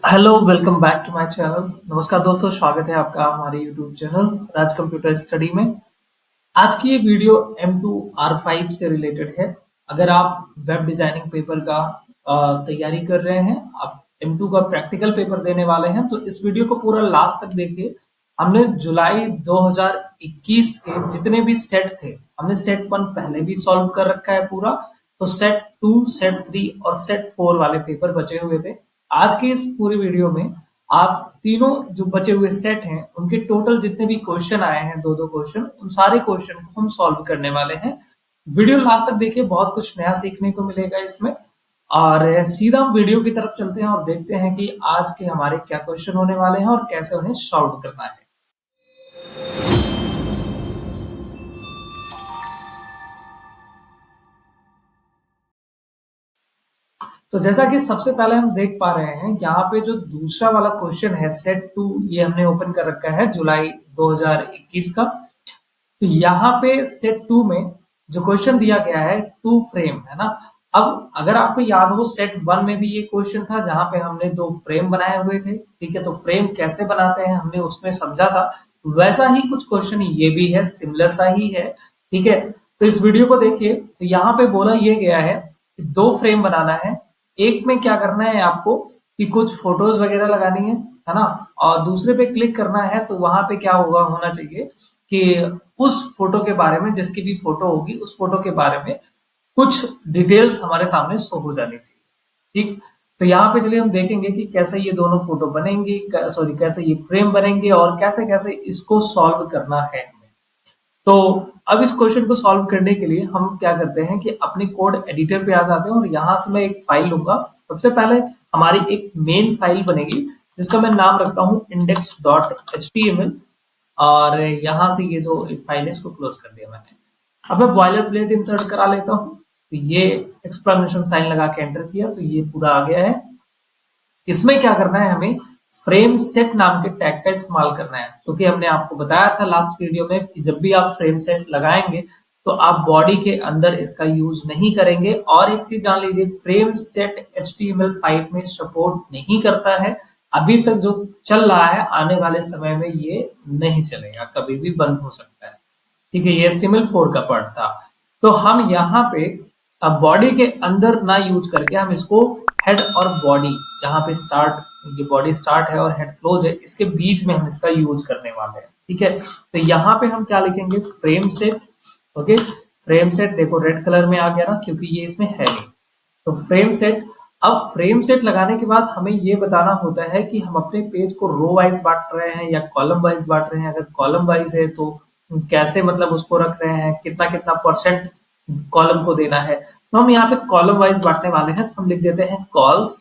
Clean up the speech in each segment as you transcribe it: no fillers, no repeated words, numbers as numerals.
Hello welcome back to my channel. नमस्कार दोस्तों, स्वागत है आपका हमारे YouTube channel Raj computer study में। आज की ये वीडियो M2R5 से रिलेटेड है। अगर आप वेब डिजाइनिंग पेपर का तैयारी कर रहे हैं, आप M2 का प्रैक्टिकल पेपर देने वाले हैं, तो इस वीडियो को पूरा लास्ट तक देखिए। हमने जुलाई 2021 के जितने भी सेट थे, हमने सेट 1 पहले भी सॉल्व कर रखा है पूरा। तो सेट 2, सेट 3 और सेट 4 वाले पेपर बचे हुए थे। आज के इस पूरी वीडियो में आप तीनों जो बचे हुए सेट हैं उनके टोटल जितने भी क्वेश्चन आए हैं, दो दो क्वेश्चन, उन सारे क्वेश्चन को हम सॉल्व करने वाले हैं। वीडियो लास्ट तक देखिए, बहुत कुछ नया सीखने को मिलेगा इसमें। और सीधा हम वीडियो की तरफ चलते हैं और देखते हैं कि आज के हमारे क्या क्वेश्चन होने वाले हैं और कैसे उन्हें सॉल्व करना है। तो जैसा कि सबसे पहले हम देख पा रहे हैं, यहाँ पे जो दूसरा वाला क्वेश्चन है सेट 2, ये हमने ओपन कर रखा है जुलाई 2021 का। तो यहाँ पे सेट 2 में जो क्वेश्चन दिया गया है टू फ्रेम, है ना। अब अगर आपको याद हो, सेट 1 में भी ये क्वेश्चन था जहां पे हमने दो फ्रेम बनाए हुए थे। ठीक है, तो फ्रेम कैसे बनाते हैं हमने उसमें समझा था। वैसा ही कुछ क्वेश्चन ये भी है, सिमिलर सा ही है। ठीक है, तो इस वीडियो को देखिए। तो यहाँ पे बोला ये गया है कि दो फ्रेम बनाना है। एक में क्या करना है आपको कि कुछ फोटोज वगैरह लगानी है ना। और दूसरे पे क्लिक करना है तो वहां पे क्या होना चाहिए कि उस फोटो के बारे में, जिसकी भी फोटो होगी उस फोटो के बारे में कुछ डिटेल्स हमारे सामने शो हो जानी चाहिए। ठीक, तो यहाँ पे चलिए हम देखेंगे कि कैसे ये दोनों फोटो बनेंगी, सॉरी कैसे ये फ्रेम बनेंगे और कैसे कैसे इसको सॉल्व करना है हमें। तो अब इस क्वेश्चन को सॉल्व करने के लिए हम क्या करते हैं कि अपने कोड एडिटर पे आ जाते हैं और यहाँ से मैं एक फाइल लूंगा। सबसे पहले हमारी एक मेन फाइल बनेगी जिसका मैं नाम रखता हूँ index.html। और यहाँ से ये जो एक फाइल है इसको क्लोज कर दिया मैंने। अब मैं बॉयलर प्लेट इंसर्ट करा लेता हूँ। तो ये एक्सप्लेनेशन साइन लगा के एंटर किया तो ये पूरा आ गया है। इसमें क्या करना है, हमें फ्रेम सेट नाम के टैग का इस्तेमाल करना है, क्योंकि हमने आपको बताया था लास्ट वीडियो में कि जब भी आप फ्रेम सेट लगाएंगे तो आप बॉडी के अंदर इसका यूज नहीं करेंगे। और एक चीज जान लीजिए, फ्रेम सेट HTML5 में सपोर्ट नहीं करता है। अभी तक जो चल रहा है, आने वाले समय में ये नहीं चलेगा, कभी भी बंद हो सकता है। ठीक है, ये HTML4 का पार्ट था। तो हम यहाँ पे अब बॉडी के अंदर ना यूज करके हम इसको हेड और बॉडी, जहां पे स्टार्ट, ये बॉडी स्टार्ट है और हेड क्लोज है, इसके बीच में हम इसका यूज करने वाले हैं। ठीक है, तो यहाँ पे हम क्या लिखेंगे, frame set. Okay, frame set देखो रेड कलर में आ गया ना, क्योंकि ये इसमें है नहीं। तो फ्रेम सेट। अब फ्रेम सेट लगाने के बाद हमें ये बताना होता है कि हम अपने पेज को रो वाइज बांट रहे हैं या कॉलम वाइज बांट रहे हैं। अगर कॉलम वाइज है तो कैसे, मतलब उसको रख रहे हैं, कितना कितना परसेंट कॉलम को देना है। तो हम यहाँ पे कॉलम वाइज बांटने वाले हैं, तो हम लिख देते हैं कॉल्स।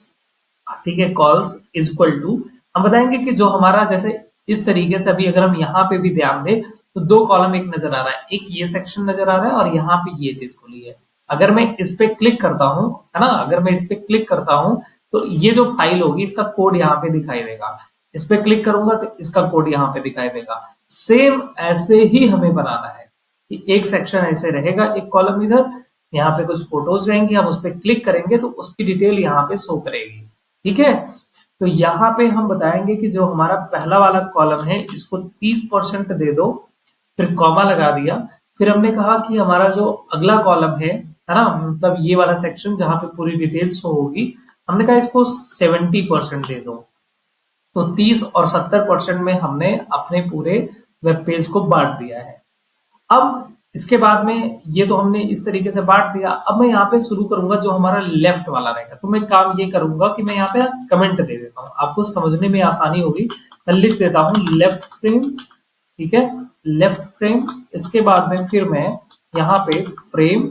ठीक है, कॉल्स इज इक्वल टू, हम बताएंगे कि जो हमारा, जैसे इस तरीके से अभी अगर हम यहाँ पे भी ध्यान दें तो दो कॉलम एक नजर आ रहा है, एक ये सेक्शन नजर आ रहा है और यहाँ पे ये चीज खुली है। अगर मैं इस पे क्लिक करता हूँ, है ना, अगर मैं इस पे क्लिक करता हूँ तो ये जो फाइल होगी इसका कोड यहाँ पे दिखाई देगा। इस पे क्लिक करूंगा तो इसका कोड यहाँ पे दिखाई देगा। सेम ऐसे ही हमें बनाना है कि एक सेक्शन ऐसे रहेगा, एक कॉलम इधर, यहाँ पे कुछ फोटोज रहेंगे, हम उस पर क्लिक करेंगे तो उसकी डिटेल यहाँ पे शो करेगी। ठीक है, तो यहाँ पे हम बताएंगे कि जो हमारा पहला वाला कॉलम है इसको 30% दे दो, फिर कॉमा लगा दिया। फिर हमने कहा कि हमारा जो अगला कॉलम है ना, मतलब ये वाला सेक्शन जहां पे पूरी डिटेल्स शो होगी, हमने कहा इसको 70% दे दो। तो 30 और 70% में हमने अपने पूरे वेब पेज को बांट दिया है। अब इसके बाद में ये तो हमने इस तरीके से बांट दिया। अब मैं यहाँ पे शुरू करूंगा जो हमारा लेफ्ट वाला रहेगा। तो मैं काम ये करूंगा कि मैं यहाँ पे कमेंट दे देता हूँ, आपको समझने में आसानी होगी। मैं लिख देता हूँ लेफ्ट फ्रेम। ठीक है, लेफ्ट फ्रेम। इसके बाद में फिर मैं यहाँ पे फ्रेम,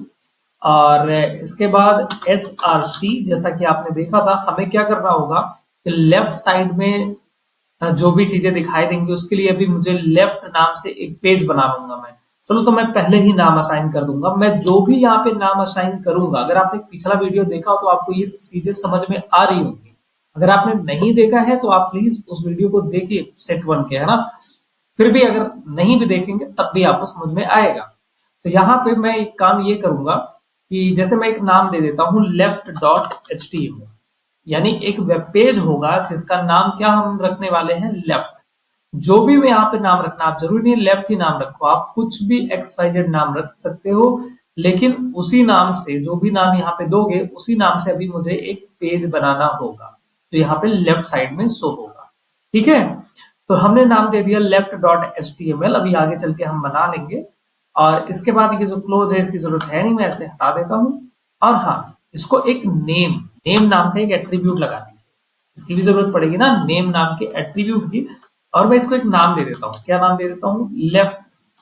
और इसके बाद SRC। जैसा कि आपने देखा था, हमें क्या करना होगा कि लेफ्ट साइड में जो भी चीजें दिखाई देंगी उसके लिए अभी मुझे लेफ्ट नाम से एक पेज बना लूंगा मैं। चलो, तो मैं पहले ही नाम असाइन कर दूंगा। मैं जो भी यहाँ पे नाम असाइन करूंगा, अगर आपने पिछला वीडियो देखा हो तो आपको ये चीजें समझ में आ रही होंगी। अगर आपने नहीं देखा है तो आप प्लीज उस वीडियो को देखिए, सेट 1 के, है ना। फिर भी अगर नहीं भी देखेंगे तब भी आपको समझ में आएगा। तो यहाँ पे मैं एक काम ये करूंगा कि जैसे मैं एक नाम दे देता हूँ लेफ्ट.html। यानी एक वेब पेज होगा जिसका नाम क्या हम रखने वाले हैं, लेफ्ट। जो भी मैं यहाँ पे नाम रखना, आप जरूरी नहीं लेफ्ट ही नाम रखो, आप कुछ भी XYZ नाम रख सकते हो, लेकिन उसी नाम से, जो भी नाम यहाँ पे दोगे उसी नाम से अभी मुझे एक पेज बनाना होगा, तो यहाँ पे लेफ्ट साइड में शो होगा। ठीक है, तो हमने नाम दे दिया left dot H T M L. अभी आगे चल के हम बना लेंगे। और इसके बाद ये जो क्लोज है इसकी जरूरत है नहीं, मैं ऐसे हटा देता हूँ। और हाँ, इसको एक नेम, नेम नाम का एक एट्रीब्यूट लगा दीजिए, इसकी भी जरूरत पड़ेगी ना, नेम नाम के एट्रीब्यूट की। और मैं इसको एक नाम दे देता हूँ, क्या नाम दे देता हूँ, लेफ्ट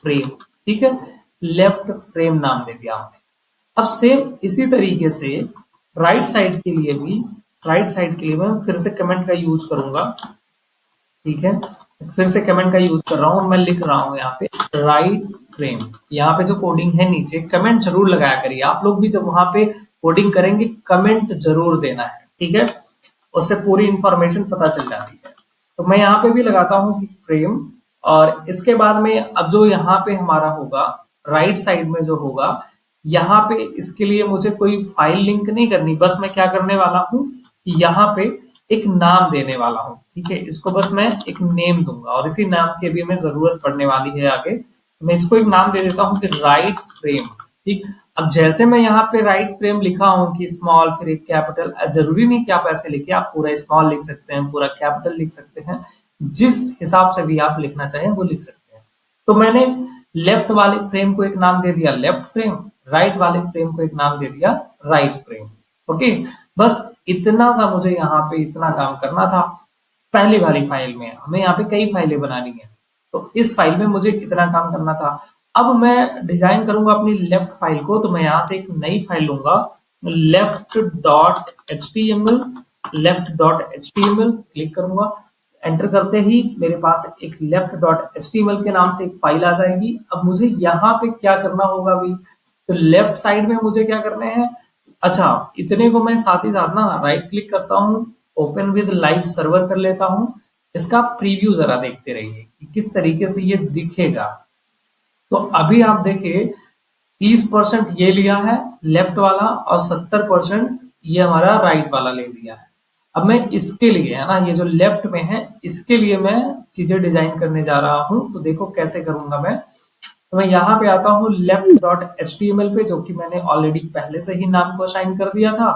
फ्रेम। ठीक है, लेफ्ट फ्रेम नाम दे दिया हमने। अब सेम इसी तरीके से राइट साइड के लिए भी, राइट साइड के लिए मैं फिर से कमेंट का यूज करूंगा। ठीक है, फिर से कमेंट का यूज कर रहा हूँ, मैं लिख रहा हूँ यहाँ पे राइट फ्रेम। यहाँ पे जो कोडिंग है नीचे कमेंट जरूर लगाया करिए, आप लोग भी जब वहां पे कोडिंग करेंगे कमेंट जरूर देना है। ठीक है, उससे पूरी इंफॉर्मेशन पता चल जाती है। तो मैं यहाँ पे भी लगाता हूँ कि फ्रेम। और इसके बाद में अब जो यहाँ पे हमारा होगा, राइट साइड में जो होगा, यहाँ पे इसके लिए मुझे कोई फाइल लिंक नहीं करनी, बस मैं क्या करने वाला हूँ, यहाँ पे एक नाम देने वाला हूँ। ठीक है, इसको बस मैं एक नेम दूंगा, और इसी नाम की भी हमें जरूरत पड़ने वाली है आगे। मैं इसको एक नाम दे देता हूँ कि राइट फ्रेम। ठीक, अब जैसे मैं यहाँ पे राइट फ्रेम लिखा हूँ कि स्मॉल फिर एक कैपिटल, जरूरी नहीं कि आप ऐसे लिखिए, आप पूरा स्मॉल लिख सकते हैं, पूरा कैपिटल लिख सकते हैं, जिस हिसाब से भी आप लिखना चाहें वो लिख सकते हैं। तो मैंने लेफ्ट वाले फ्रेम को एक नाम दे दिया लेफ्ट फ्रेम, राइट वाले फ्रेम को एक नाम दे दिया राइट फ्रेम। ओके, बस इतना सा मुझे यहाँ पे इतना काम करना था। पहली वाली फाइल में हमें यहाँ पे कई फाइलें बनानी है, तो इस फाइल में मुझे इतना काम करना था। अब मैं डिजाइन करूंगा अपनी लेफ्ट फाइल को, तो मैं यहाँ से एक नई फाइल लूंगा, left dot H T M L, left dot H T M L click करूंगा। एंटर करते ही मेरे पास एक left dot H T M L के नाम से एक फाइल आ जाएगी। अब मुझे यहाँ पे क्या करना होगा अभी, तो लेफ्ट साइड में मुझे क्या करने हैं, अच्छा इतने को मैं साथ ही साथ ना राइट क्लिक करता हूँ, ओपन विद लाइव सर्वर कर लेता हूँ। इसका प्रीव्यू जरा देखते रहिए कि किस तरीके से ये दिखेगा। तो अभी आप देखिए 30% ये लिया है लेफ्ट वाला, और 70% ये हमारा राइट वाला ले लिया है। अब मैं इसके लिए, है ना, ये जो लेफ्ट में है इसके लिए मैं चीजें डिजाइन करने जा रहा हूं। तो देखो कैसे करूंगा मैं, तो मैं यहाँ पे आता हूँ left dot H T M L पे, जो कि मैंने ऑलरेडी पहले से ही नाम को असाइन कर दिया था,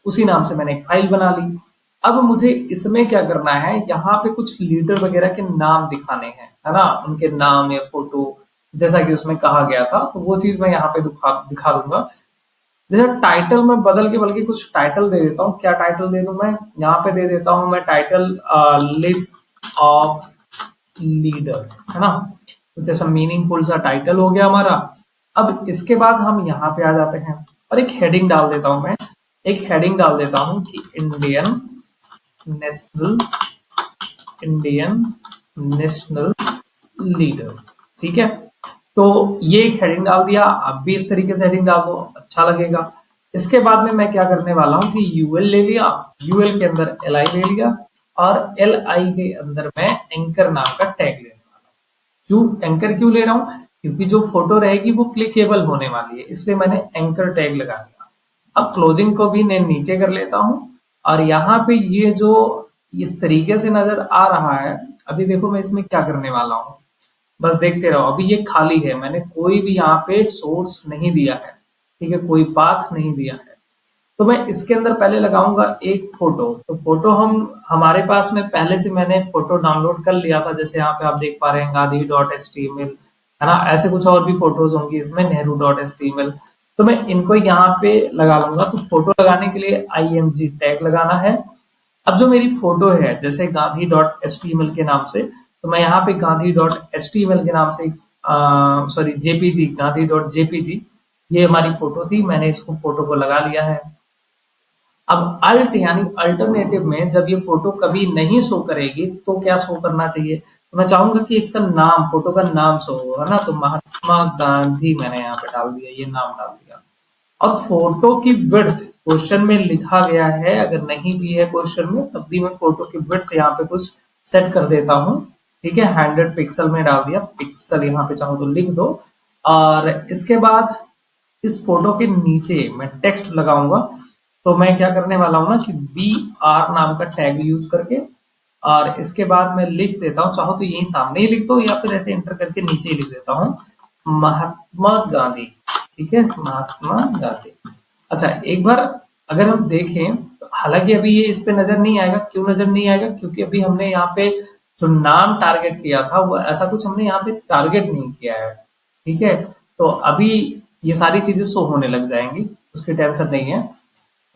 उसी नाम से मैंने एक फाइल बना ली। अब मुझे इसमें क्या करना है, यहाँ पे कुछ लीडर वगैरह के नाम दिखाने हैं, है ना, उनके नाम या फोटो, जैसा कि उसमें कहा गया था, तो वो चीज मैं यहाँ पे दिखा दूंगा। जैसे टाइटल में बदल के बल्कि कुछ टाइटल दे देता हूँ। क्या टाइटल दे दूं मैं, यहाँ पे दे देता हूँ मैं टाइटल लिस्ट ऑफ लीडर्स, है ना, कुछ ऐसा मीनिंगफुल सा टाइटल हो गया हमारा। अब इसके बाद हम यहाँ पे आ जाते हैं और एक हेडिंग डाल देता हूं मैं, एक हेडिंग डाल देता हूं कि Indian national, Indian national leader. ठीक है, तो ये एक हेडिंग डाल दिया, आप भी इस तरीके से हेडिंग डाल दो, अच्छा लगेगा। इसके बाद में मैं क्या करने वाला हूं कि यूएल ले लिया, यूएल के अंदर एल आई ले लिया, और एल आई के अंदर मैं एंकर नाम का टैग लेने वाला हूं। क्यों एंकर क्यों ले रहा हूं, क्योंकि जो फोटो रहेगी वो क्लिकेबल होने वाली है, इसलिए मैंने एंकर टैग लगा दिया। अब क्लोजिंग को भी मैं नीचे कर लेता हूं, और यहाँ पे ये जो इस तरीके से नजर आ रहा है, अभी देखो मैं इसमें क्या करने वाला हूँ, बस देखते रहो। अभी ये खाली है, मैंने कोई भी यहाँ पे सोर्स नहीं दिया है, ठीक है, कोई पाथ नहीं दिया है। तो मैं इसके अंदर पहले लगाऊंगा एक फोटो। तो फोटो हम हमारे पास में पहले से मैंने फोटो डाउनलोड कर लिया था, जैसे यहाँ पे आप देख पा रहे हैं Gandhi dot H T M L, है ना, ऐसे कुछ और भी फोटोज होंगी इसमें, Nehru dot H T M L. तो मैं इनको यहाँ पे लगा लूंगा। तो फोटो लगाने के लिए IMG टैग लगाना है। अब जो मेरी फोटो है जैसे Gandhi dot H T M L के नाम से, तो मैं यहाँ पे Gandhi dot H T M L के नाम से, sorry JPG, Gandhi dot JPG, ये हमारी फोटो थी, मैंने इसको फोटो को लगा लिया है। अब अल्ट यानी अल्टरनेटिव में जब ये फोटो कभी नहीं शो करेगी तो क्या शो करना चाहिए, तो मैं चाहूंगा कि इसका नाम, फोटो का नाम शो हो, है ना, तो महात्मा गांधी मैंने यहाँ पे डाल दिया, ये नाम डाल दिया। अब फोटो की विड्थ क्वेश्चन में लिखा गया है, अगर नहीं भी है क्वेश्चन में तब भी मैं फोटो की विड्थ यहाँ पे कुछ सेट कर देता हूँ। ठीक है, 100 पिक्सल में डाल दिया, पिक्सल यहाँ पे चाहूँ तो लिख दो। और इसके बाद इस फोटो के नीचे मैं टेक्स्ट लगाऊंगा। तो मैं क्या करने वाला हूँ ना कि बी आर नाम का टैग यूज करके, और इसके बाद मैं लिख देता हूँ, चाहो तो यही सामने ही लिख दो या फिर ऐसे इंटर करके नीचे ही लिख देता हूँ, महात्मा गांधी। ठीक है, महात्मा गांधी। अच्छा, एक बार अगर हम देखें, हालांकि अभी ये इस पे नजर नहीं आएगा, क्यों नजर नहीं आएगा, क्योंकि अभी हमने यहाँ पे जो नाम टारगेट किया था वो ऐसा कुछ हमने यहाँ पे टारगेट नहीं किया है। ठीक है, तो अभी ये सारी चीजें शो होने लग जाएंगी, उसकी टेंशन नहीं है।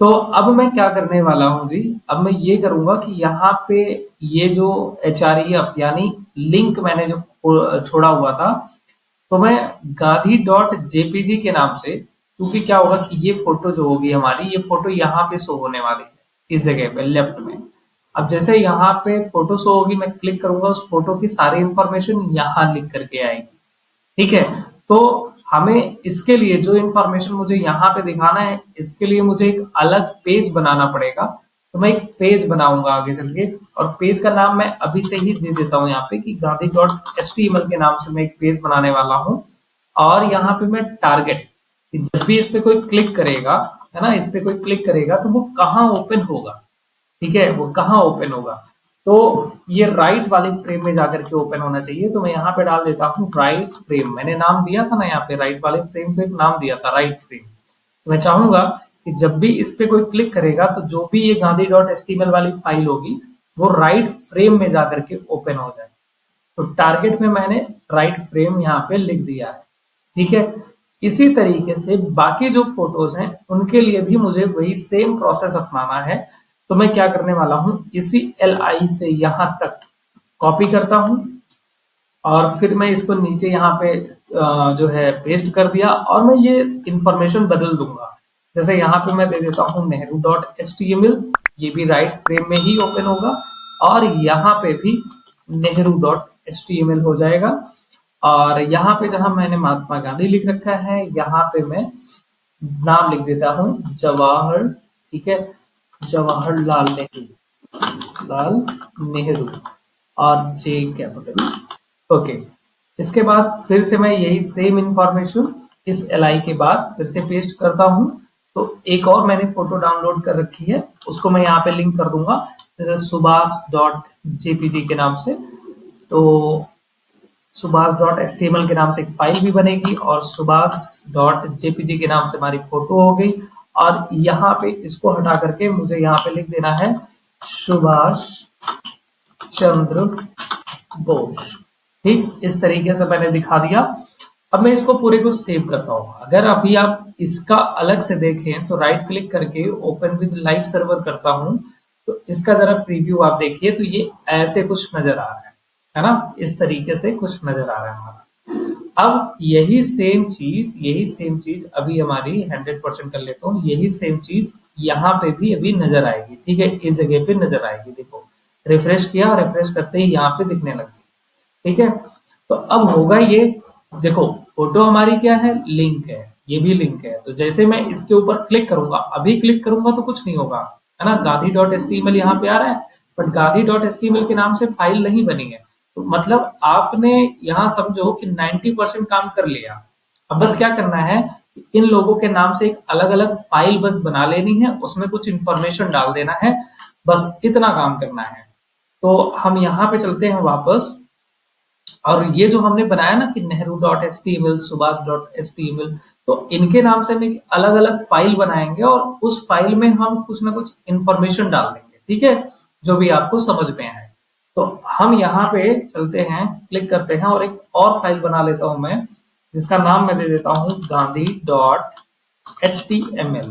तो अब मैं क्या करने वाला हूँ जी, अब मैं ये करूंगा कि यहाँ पे ये जो HREF यानी लिंक मैंने जो छोड़ा हुआ था, तो मैं गांधी डॉट जेपीजी के नाम से, क्योंकि क्या होगा कि ये फोटो जो होगी हमारी, ये फोटो यहाँ पे शो होने वाली है इस जगह पे लेफ्ट में। अब जैसे यहाँ पे फोटो शो होगी, मैं क्लिक करूंगा, उस फोटो की सारी इंफॉर्मेशन यहाँ लिख करके आएगी। ठीक है, तो हमें इसके लिए जो इंफॉर्मेशन मुझे यहाँ पे दिखाना है, इसके लिए मुझे एक अलग पेज बनाना पड़ेगा। तो मैं एक पेज बनाऊंगा आगे चल के, और पेज का नाम मैं अभी से ही दे देता हूँ यहाँ पे कि गांधी डॉट HTML के नाम से मैं एक पेज बनाने वाला हूँ। और यहाँ पे मैं टारगेट, जब भी इस पे कोई क्लिक करेगा, है ना, इस पे कोई क्लिक करेगा तो वो कहाँ ओपन होगा। ठीक है, वो कहाँ ओपन होगा, तो ये राइट वाले फ्रेम में जाकर के ओपन होना चाहिए। तो मैं यहाँ पे डाल देता हूँ राइट फ्रेम, मैंने नाम दिया था ना यहाँ पे, राइट वाले फ्रेम को एक नाम दिया था राइट फ्रेम। तो मैं चाहूंगा कि जब भी इस पे कोई क्लिक करेगा तो जो भी ये गांधी डॉट HTML वाली फाइल होगी वो राइट फ्रेम में जाकर के ओपन हो जाए। तो टारगेट में मैंने राइट फ्रेम यहाँ पे लिख दिया है। ठीक है, इसी तरीके से बाकी जो फोटोज हैं उनके लिए भी मुझे वही सेम प्रोसेस अपनाना है। तो मैं क्या करने वाला हूं, इसी LI से यहां तक कॉपी करता हूं, और फिर मैं इसको नीचे यहाँ पे जो है पेस्ट कर दिया, और मैं ये इंफॉर्मेशन बदल दूंगा। जैसे यहाँ पे मैं दे देता हूँ नेहरू डॉट HTML, ये भी राइट फ्रेम में ही ओपन होगा, और यहाँ पे भी नेहरू डॉट HTML हो जाएगा। और यहाँ पे जहां मैंने महात्मा गांधी लिख रखा है, यहाँ पे मैं नाम लिख देता हूँ जवाहर। ठीक है, जवाहरलाल नेहरू, लाल नेहरू, और जे कैपिटल। ओके, इसके बाद फिर से मैं यही सेम इंफॉर्मेशन इस LI के बाद फिर से पेस्ट करता हूं। तो एक और मैंने फोटो डाउनलोड कर रखी है, उसको मैं यहाँ पे लिंक कर दूंगा, जैसे सुभाष डॉट जेपीजी के नाम से। तो सुभाष डॉट HTML के नाम से एक फाइल भी बनेगी, और सुभाष डॉट जेपीजी के नाम से हमारी फोटो हो गई। और यहाँ पे इसको हटा करके मुझे यहाँ पे लिख देना है सुभाष चंद्र बोस। ठीक, इस तरीके से मैंने दिखा दिया। अब मैं इसको पूरे को सेव करता हूँ। अगर अभी आप इसका अलग से देखें तो राइट क्लिक करके ओपन विद लाइव सर्वर करता हूँ, तो इसका जरा प्रीव्यू आप देखिए, तो ये ऐसे कुछ नजर आ रहा है ना, इस तरीके से कुछ नजर आ रहा है हमारा। अब यही सेम चीज अभी हमारी 100% कर लेता हूँ, यही सेम चीज यहाँ पे भी अभी नजर आएगी। ठीक है, इस जगह पे नजर आएगी, देखो रिफ्रेश किया, रिफ्रेश करते ही यहाँ पे दिखने लगी। ठीक है, तो अब होगा ये, देखो फोटो हमारी क्या है, लिंक है, ये भी लिंक है। तो जैसे मैं इसके ऊपर क्लिक करूंगा, अभी क्लिक करूंगा तो कुछ नहीं होगा, है ना, गांधी डॉट HTML यहाँ पे आ रहा है, बट गांधी डॉट HTML के नाम से फाइल नहीं बनी है। तो मतलब आपने यहाँ समझो कि 90% काम कर लिया। अब बस क्या करना है, इन लोगों के नाम से एक अलग अलग फाइल बस बना लेनी है, उसमें कुछ इंफॉर्मेशन डाल देना है, बस इतना काम करना है। तो हम यहाँ पे चलते हैं वापस, और ये जो हमने बनाया ना कि Nehru dot HTML, Subhash dot HTML, तो इनके नाम से हम एक अलग अलग फाइल बनाएंगे, और उस फाइल में हम कुछ ना कुछ इंफॉर्मेशन डाल देंगे। ठीक है, जो भी आपको समझ में आए। तो हम यहाँ पे चलते हैं, क्लिक करते हैं, और एक और फाइल बना लेता हूं मैं, जिसका नाम मैं दे देता हूं गांधी डॉट HTML।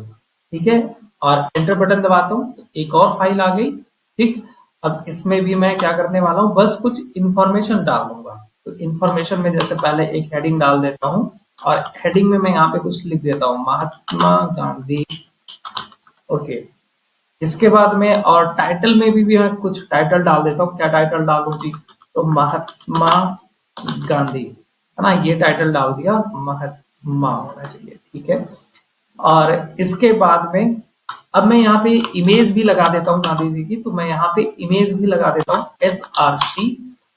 ठीक है, और एंटर बटन दबाता हूं, तो एक और फाइल आ गई। ठीक, अब इसमें भी मैं क्या करने वाला हूं, बस कुछ इंफॉर्मेशन डाल दूंगा। तो इंफॉर्मेशन में जैसे पहले एक हेडिंग डाल देता हूं, और हेडिंग में मैं यहाँ पे कुछ लिख देता हूँ, महात्मा गांधी। ओके, इसके बाद में, और टाइटल में भी मैं कुछ टाइटल डाल देता हूँ। क्या टाइटल डाल दूं जी, तो महात्मा गांधी, है ना, ये टाइटल डाल दिया, महात्मा होना चाहिए। ठीक है, और इसके बाद में अब मैं यहाँ पे इमेज भी लगा देता हूँ गांधी जी की। तो मैं यहाँ पे इमेज भी लगा देता हूँ SRC,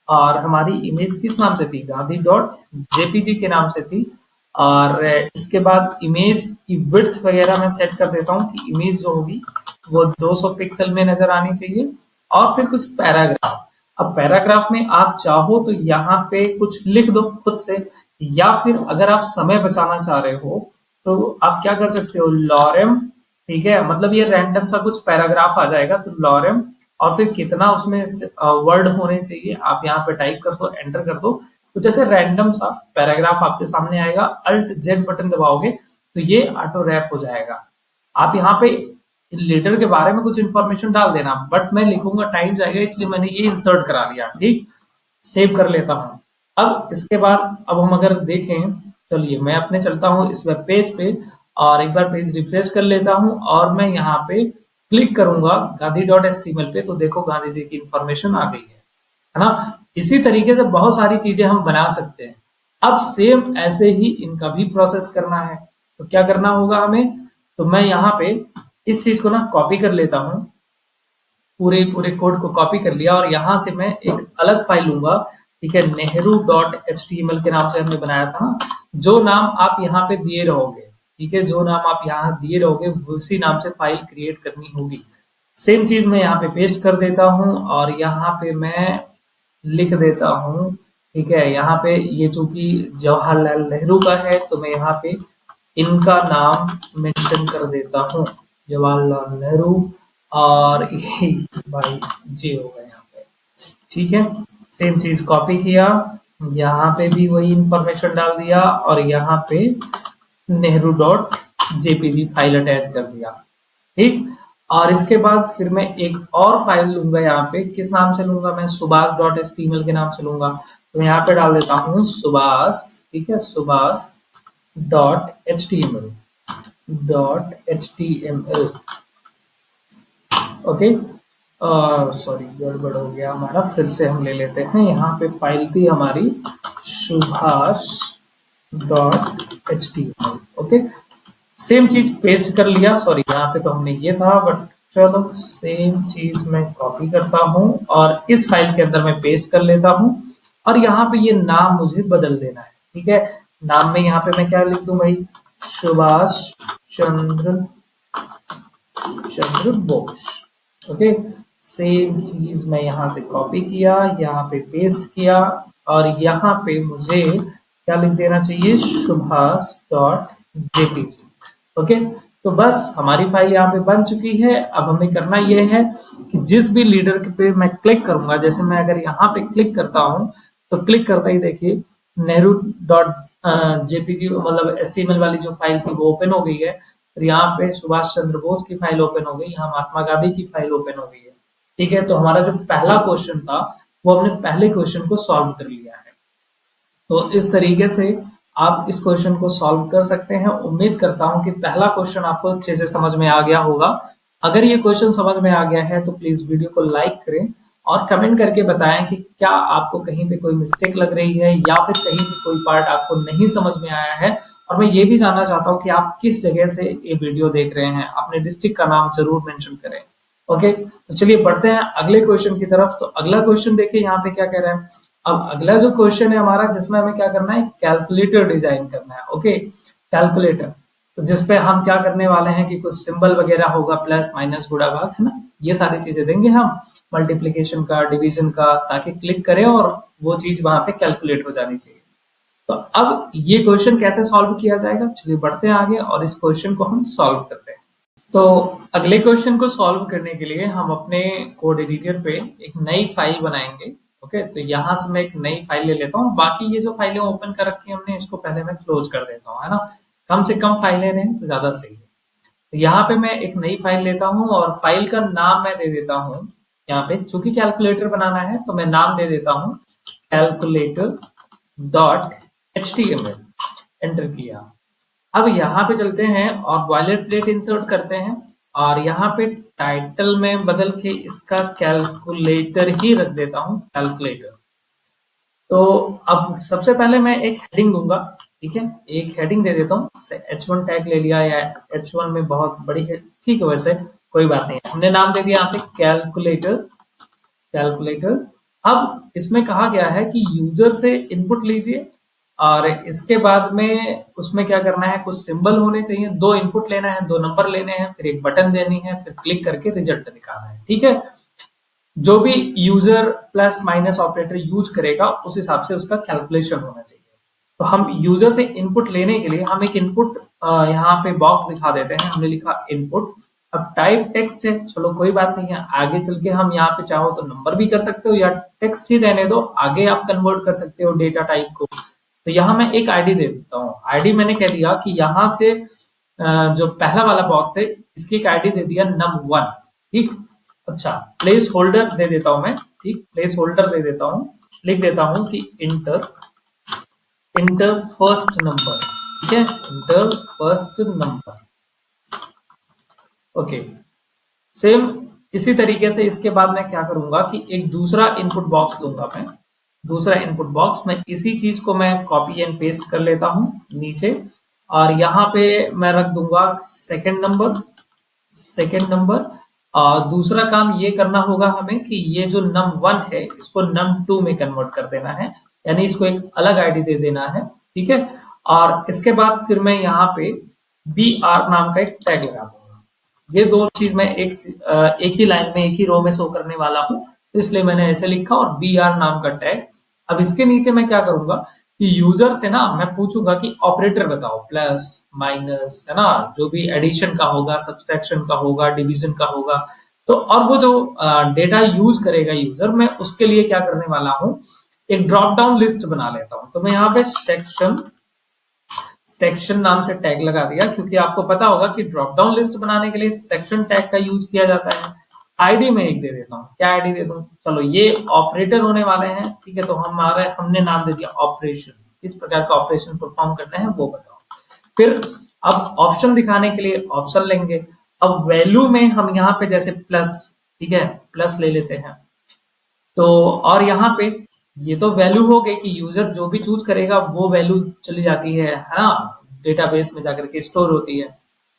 और हमारी इमेज किस नाम से थी, गांधी डॉट JPG के नाम से थी। और इसके बाद इमेज की विड्थ वगैरह मैं सेट कर देता हूँ कि इमेज जो होगी वो 200 पिक्सल में नजर आनी चाहिए। और फिर कुछ पैराग्राफ। अब पैराग्राफ में आप चाहो तो यहाँ पे कुछ लिख दो खुद से, या फिर अगर आप समय बचाना चाह रहे हो तो आप क्या कर सकते हो, लॉरेम, ठीक है, मतलब ये रैंडम सा कुछ पैराग्राफ आ जाएगा, तो लॉरेम और फिर कितना उसमें वर्ड होने चाहिए आप यहाँ पे टाइप कर दो, एंटर कर दो। तो जैसे रैंडम सा पैराग्राफ आपके सामने आएगा, अल्ट जेड बटन दबाओगे तो ये ऑटो रैप हो जाएगा। आप यहाँ पे लीडर के बारे में कुछ इंफॉर्मेशन डाल देना, बट मैं लिखूंगा टाइम जाएगा इसलिए मैंने ये इंसर्ट करा लिया, ठीक। सेव कर लेता हूँ। अब इसके बाद अब हम अगर देखें, चलिए मैं अपने चलता हूँ इस वेब पेज पे और एक बार पेज रिफ्रेश कर लेता हूँ और मैं यहाँ पे क्लिक करूंगा गांधी.html पे, तो देखो गांधी जी की इंफॉर्मेशन आ गई है ना। इसी तरीके से बहुत सारी चीजें हम बना सकते हैं। अब सेम ऐसे ही इनका भी प्रोसेस करना है, तो क्या करना होगा हमें, तो मैं यहाँ पे इस चीज को ना कॉपी कर लेता हूँ, पूरे पूरे कोड को कॉपी कर लिया और यहाँ से मैं एक अलग फाइल लूंगा, ठीक है, नेहरू.html के नाम से हमने बनाया था ना, जो नाम आप यहाँ पे दिए रहोगे, ठीक है, जो नाम आप यहाँ दिए रहोगे उसी नाम से फाइल क्रिएट करनी होगी। सेम चीज मैं यहाँ पे पेस्ट कर देता हूँ और यहाँ पे मैं लिख देता हूँ, ठीक है, यहाँ पे ये चूंकि जवाहरलाल नेहरू का है तो मैं यहाँ पे इनका नाम मेंशन कर देता हूँ, जवाहरलाल नेहरू, और ये भाई जे हो गया यहाँ पे, ठीक है। सेम चीज कॉपी किया, यहाँ पे भी वही इंफॉर्मेशन डाल दिया और यहाँ पे Nehru dot JPG file attach कर दिया, ठीक। और इसके बाद फिर मैं एक और फाइल लूंगा, यहाँ पे किस नाम से लूंगा, मैं सुभाष.html के नाम से लूंगा, तो मैं यहाँ पे डाल देता हूँ सुभाष, ठीक है, Subhash dot H T M L, okay. Sorry गड़बड़ हो गया हमारा, फिर से हम ले लेते हैं। यहाँ पे फाइल थी हमारी Subhash dot H T M L, okay. Same चीज पेस्ट कर लिया, सॉरी यहाँ पे तो हमने ये था, बट चलो सेम चीज मैं कॉपी करता हूँ और इस फाइल के अंदर मैं पेस्ट कर लेता हूँ और यहाँ पे ये नाम मुझे बदल देना है, ठीक है। नाम में यहाँ पे मैं क्या लिख दूं भाई, सुभाष चंद्र बोस, ओके। सेम चीज मैं यहाँ से कॉपी किया, यहाँ पे पेस्ट किया और यहाँ पे मुझे क्या लिख देना चाहिए, सुभाष डॉट जेपीजी, ओके। तो बस हमारी फाइल यहाँ पे बन चुकी है। अब हमें करना यह है कि जिस भी लीडर पे मैं क्लिक करूंगा, जैसे मैं अगर यहाँ पे क्लिक करता हूँ तो क्लिक करते ही देखिए नेहरू डॉट जेपीजी मतलब एचटीएमएल वाली जो फाइल थी वो ओपन हो गई है, और यहाँ पे सुभाष चंद्र बोस की फाइल ओपन हो गई, यहाँ महात्मा गांधी की फाइल ओपन हो गई है, ठीक है। तो हमारा जो पहला क्वेश्चन था वो हमने पहले क्वेश्चन को सॉल्व कर लिया है। तो इस तरीके से आप इस क्वेश्चन को सॉल्व कर सकते हैं। उम्मीद करता हूं कि पहला क्वेश्चन आपको अच्छे से समझ में आ गया होगा। अगर ये क्वेश्चन समझ में आ गया है तो प्लीज वीडियो को लाइक करें और कमेंट करके बताएं कि क्या आपको कहीं पे कोई मिस्टेक लग रही है या फिर कहीं पे कोई पार्ट आपको नहीं समझ में आया है। और मैं ये भी जानना चाहता हूँ कि आप किस जगह से ये वीडियो देख रहे हैं, अपने डिस्ट्रिक्ट का नाम जरूर मेंशन करें, ओके। तो चलिए बढ़ते हैं अगले क्वेश्चन की तरफ। तो अगला क्वेश्चन देखिए यहाँ पे क्या कह रहा है। अब अगला जो क्वेश्चन है हमारा, जिसमें हमें क्या करना है, कैलकुलेटर डिजाइन करना है, ओके। कैलकुलेटर, तो जिसपे हम क्या करने वाले हैं कि कुछ सिंबल वगैरह होगा, प्लस माइनस गुणा भाग, है ना, ये सारी चीजें देंगे हम, मल्टीप्लीकेशन का, डिवीजन का, ताकि क्लिक करें और वो चीज वहां पे कैलकुलेट हो जानी चाहिए। तो अब ये क्वेश्चन कैसे सॉल्व किया जाएगा, चलिए बढ़ते हैं आगे और इस क्वेश्चन को हम सॉल्व करते हैं। तो अगले क्वेश्चन को सॉल्व करने के लिए हम अपने कोड एडिटर पे एक नई फाइल बनाएंगे, ओके। तो यहाँ से मैं एक नई फाइल ले लेता हूँ, बाकी ये जो फाइलें ओपन कर रखी है हमने इसको पहले मैं क्लोज कर देता हूँ, है ना, कम से कम फाइलें रहें तो ज्यादा सही है। तो यहाँ पे मैं एक नई फाइल लेता हूँ और फाइल का नाम मैं दे देता हूँ, यहाँ पे चूंकि कैलकुलेटर बनाना है तो मैं नाम दे देता हूँ कैलकुलेटर डॉट HTML, एंटर किया। अब यहाँ पे चलते हैं और बॉयलर प्लेट इंसर्ट करते हैं और यहाँ पे टाइटल में बदल के इसका कैलकुलेटर ही रख देता हूँ, कैलकुलेटर। तो अब सबसे पहले मैं एक हेडिंग दूंगा, ठीक है, एक हेडिंग दे देता हूँ, H1 टैग ले लिया, या H1 में बहुत बड़ी है, ठीक है, वैसे कोई बात नहीं, हमने नाम दे दिया यहाँ पे कैलकुलेटर, कैलकुलेटर। अब इसमें कहा गया है कि यूजर से इनपुट लीजिए और इसके बाद में उसमें क्या करना है, कुछ सिंबल होने चाहिए, 2 इनपुट लेना है, 2 नंबर लेने हैं, फिर एक बटन देनी है, फिर क्लिक करके रिजल्ट दिखाना है। ठीक है, जो भी user plus minus operator use करेगा उस हिसाब से उसका कैलकुलेशन होना चाहिए। तो हम यूजर से इनपुट लेने के लिए हम एक इनपुट यहाँ पे बॉक्स दिखा देते हैं, हमने लिखा इनपुट। अब टाइप टेक्स्ट है, चलो कोई बात नहीं है, आगे चल के हम यहाँ पे चाहो तो नंबर भी कर सकते हो या टेक्स्ट ही रहने दो, आगे आप कन्वर्ट कर सकते हो डेटा टाइप को। तो यहाँ मैं एक आईडी दे देता हूँ। आईडी मैंने कह दिया कि यहाँ से जो पहला वाला बॉक्स है इसकी एक आईडी दे दिया num1। ठीक, अच्छा प्लेस होल्डर दे देता हूं मैं। ठीक, प्लेस होल्डर दे देता हूं, लिख देता हूं कि इंटर इंटर फर्स्ट नंबर। ठीक है, inter first number. Okay, same इसी तरीके से इसके बाद मैं क्या करूंगा कि एक दूसरा इनपुट बॉक्स लूंगा मैं। दूसरा इनपुट बॉक्स में इसी चीज को मैं कॉपी एंड पेस्ट कर लेता हूं नीचे, और यहाँ पे मैं रख दूंगा सेकेंड नंबर। और दूसरा काम ये करना होगा हमें कि ये जो num1 है इसको num2 में कन्वर्ट कर देना है, यानी इसको एक अलग आईडी दे देना है। ठीक है, और इसके बाद फिर मैं यहाँ पे br नाम का एक टैग लगा दूंगा। ये दो चीज मैं एक ही लाइन में एक ही रो में शो करने वाला हूँ, तो इसलिए मैंने ऐसे लिखा और br नाम का टैग। अब इसके नीचे मैं क्या करूंगा कि यूजर से ना मैं पूछूंगा कि ऑपरेटर बताओ, प्लस माइनस है ना, जो भी एडिशन का होगा, सब्सट्रैक्शन का होगा, डिवीजन का होगा। तो और वो जो डेटा यूज करेगा यूजर, मैं उसके लिए क्या करने वाला हूँ, एक ड्रॉप डाउन लिस्ट बना लेता हूँ। तो मैं यहाँ पे सेक्शन नाम से टैग लगा दिया, क्योंकि आपको पता होगा कि ड्रॉप डाउन लिस्ट बनाने के लिए सेक्शन टैग का यूज किया जाता है। आईडी में एक दे देता हूँ, क्या आईडी दे दूं, चलो ये ऑपरेटर होने वाले हैं। ठीक है, तो हमने नाम दे दिया ऑपरेशन, किस प्रकार का ऑपरेशन परफॉर्म करना है वो बताओ। फिर अब ऑप्शन दिखाने के लिए ऑप्शन लेंगे। अब वैल्यू में हम यहाँ पे जैसे प्लस, ठीक है प्लस ले लेते हैं। तो और यहाँ पे ये तो वैल्यू हो गई कि यूजर जो भी चूज करेगा वो वैल्यू चली जाती है ना, डेटाबेस में जाकर के स्टोर होती है।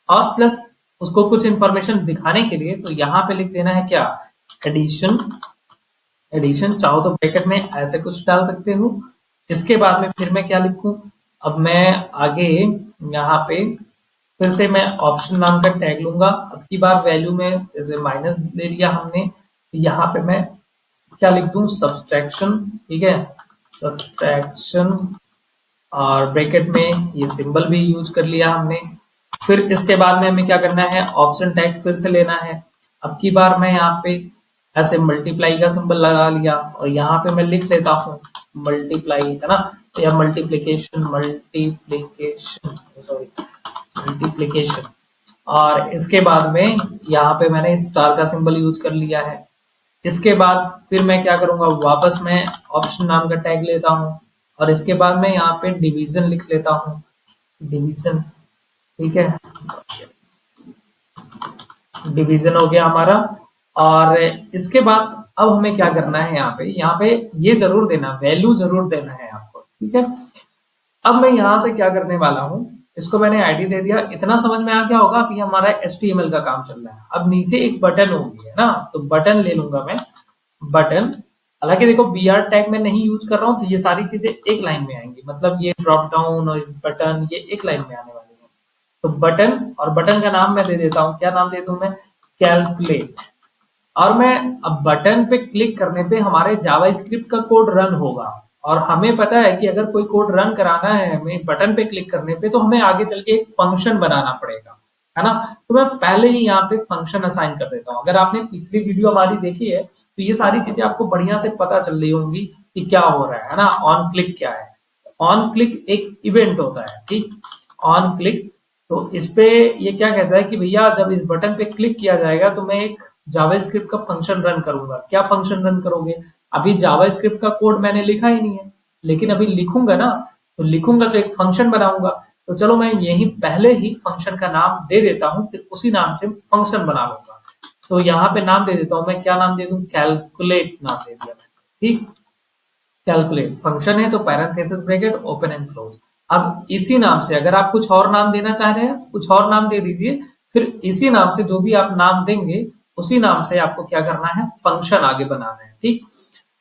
और प्लस उसको कुछ इंफॉर्मेशन दिखाने के लिए तो यहाँ पे लिख देना है क्या, एडिशन। एडिशन चाहो तो ब्रैकेट में ऐसे कुछ डाल सकते हो। इसके बाद में फिर मैं क्या लिखूं, अब मैं आगे यहाँ पे फिर से मैं ऑप्शन नाम का टैग लूंगा। अब की बार वैल्यू में जैसे माइनस ले लिया हमने, यहाँ पे मैं क्या लिख दूं, सब्सट्रैक्शन। ठीक है, सब्सट्रैक्शन, और ब्रैकेट में ये सिंबल भी यूज कर लिया हमने। फिर इसके बाद में हमें क्या करना है, ऑप्शन टैग फिर से लेना है। अब की बार मैं यहाँ पे ऐसे मल्टीप्लाई का सिंबल लगा लिया, और यहाँ पे मैं लिख लेता हूँ मल्टीप्लाई, है ना, या मल्टीप्लिकेशन सॉरी मल्टीप्लिकेशन। और इसके बाद में यहाँ पे मैंने स्टार का सिंबल यूज कर लिया है। इसके बाद फिर मैं क्या करूंगा, वापस मैं ऑप्शन नाम का टैग लेता हूँ, और इसके बाद मैं यहाँ पे डिवीजन लिख लेता हूँ, डिवीजन। ठीक है, डिवीजन हो गया हमारा। और इसके बाद अब हमें क्या करना है, यहाँ पे ये जरूर देना, वैल्यू जरूर देना है आपको। ठीक है, अब मैं यहाँ से क्या करने वाला हूँ, इसको मैंने आईडी दे दिया, इतना समझ में आ गया होगा। अभी हमारा HTML का काम चल रहा है। अब नीचे एक बटन होगी, है ना, तो बटन ले लूंगा मैं, बटन। हालांकि देखो BR टैग में नहीं यूज कर रहा हूँ, तो ये सारी चीजें एक लाइन में आएंगी, मतलब ये ड्रॉप डाउन और बटन ये एक लाइन में आने वाली है। तो बटन, और बटन का नाम मैं दे देता हूँ, क्या नाम दे दूं मैं, कैलकुलेट। और मैं अब बटन पे क्लिक करने पे हमारे जावास्क्रिप्ट का कोड रन होगा, और हमें पता है कि अगर कोई कोड रन कराना है हमें बटन पे क्लिक करने पे, तो हमें आगे चल के एक फंक्शन बनाना पड़ेगा, है ना। तो मैं पहले ही यहाँ पे फंक्शन असाइन कर देता हूँ। अगर आपने पिछली वीडियो हमारी देखी है तो ये सारी चीजें आपको बढ़िया से पता चल रही होंगी कि क्या हो रहा है ना। ऑन क्लिक क्या है, ऑन क्लिक एक इवेंट होता है। ठीक, ऑन क्लिक, तो इस पे ये क्या कहता है कि भैया जब इस बटन पे क्लिक किया जाएगा तो मैं एक जावास्क्रिप्ट का फंक्शन रन करूंगा। क्या फंक्शन रन करोगे, अभी जावास्क्रिप्ट का कोड मैंने लिखा ही नहीं है, लेकिन अभी लिखूंगा ना, तो लिखूंगा तो एक फंक्शन बनाऊंगा। तो चलो मैं यही पहले ही फंक्शन का नाम दे देता हूँ, फिर उसी नाम से फंक्शन बना लूंगा। तो यहाँ पे नाम दे देता हूँ मैं, क्या नाम दे दूं, कैलकुलेट नाम दे दिया मैं। ठीक, कैलकुलेट फंक्शन है तो parenthesis bracket open and close. अब इसी नाम से अगर आप कुछ और नाम देना चाह रहे हैं तो कुछ और नाम दे दीजिए। फिर इसी नाम से जो भी आप नाम देंगे उसी नाम से आपको क्या करना है, फंक्शन आगे बनाना है। ठीक,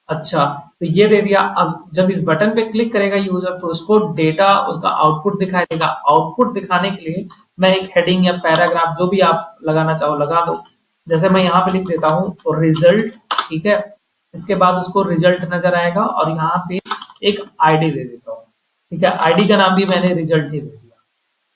अच्छा, तो ये दे दिया। अब जब इस बटन पे क्लिक करेगा यूजर तो उसको डेटा, उसका आउटपुट दिखाई देगा। आउटपुट दिखाने के लिए मैं एक हेडिंग या पैराग्राफ जो भी आप लगाना चाहो लगा दो। जैसे मैं यहाँ पे लिख देता हूँ रिजल्ट, ठीक है। इसके बाद उसको रिजल्ट नजर आएगा और यहाँ पे एक आईडी दे देता हूँ, ठीक है। आईडी का नाम भी मैंने रिजल्ट ही दे दिया,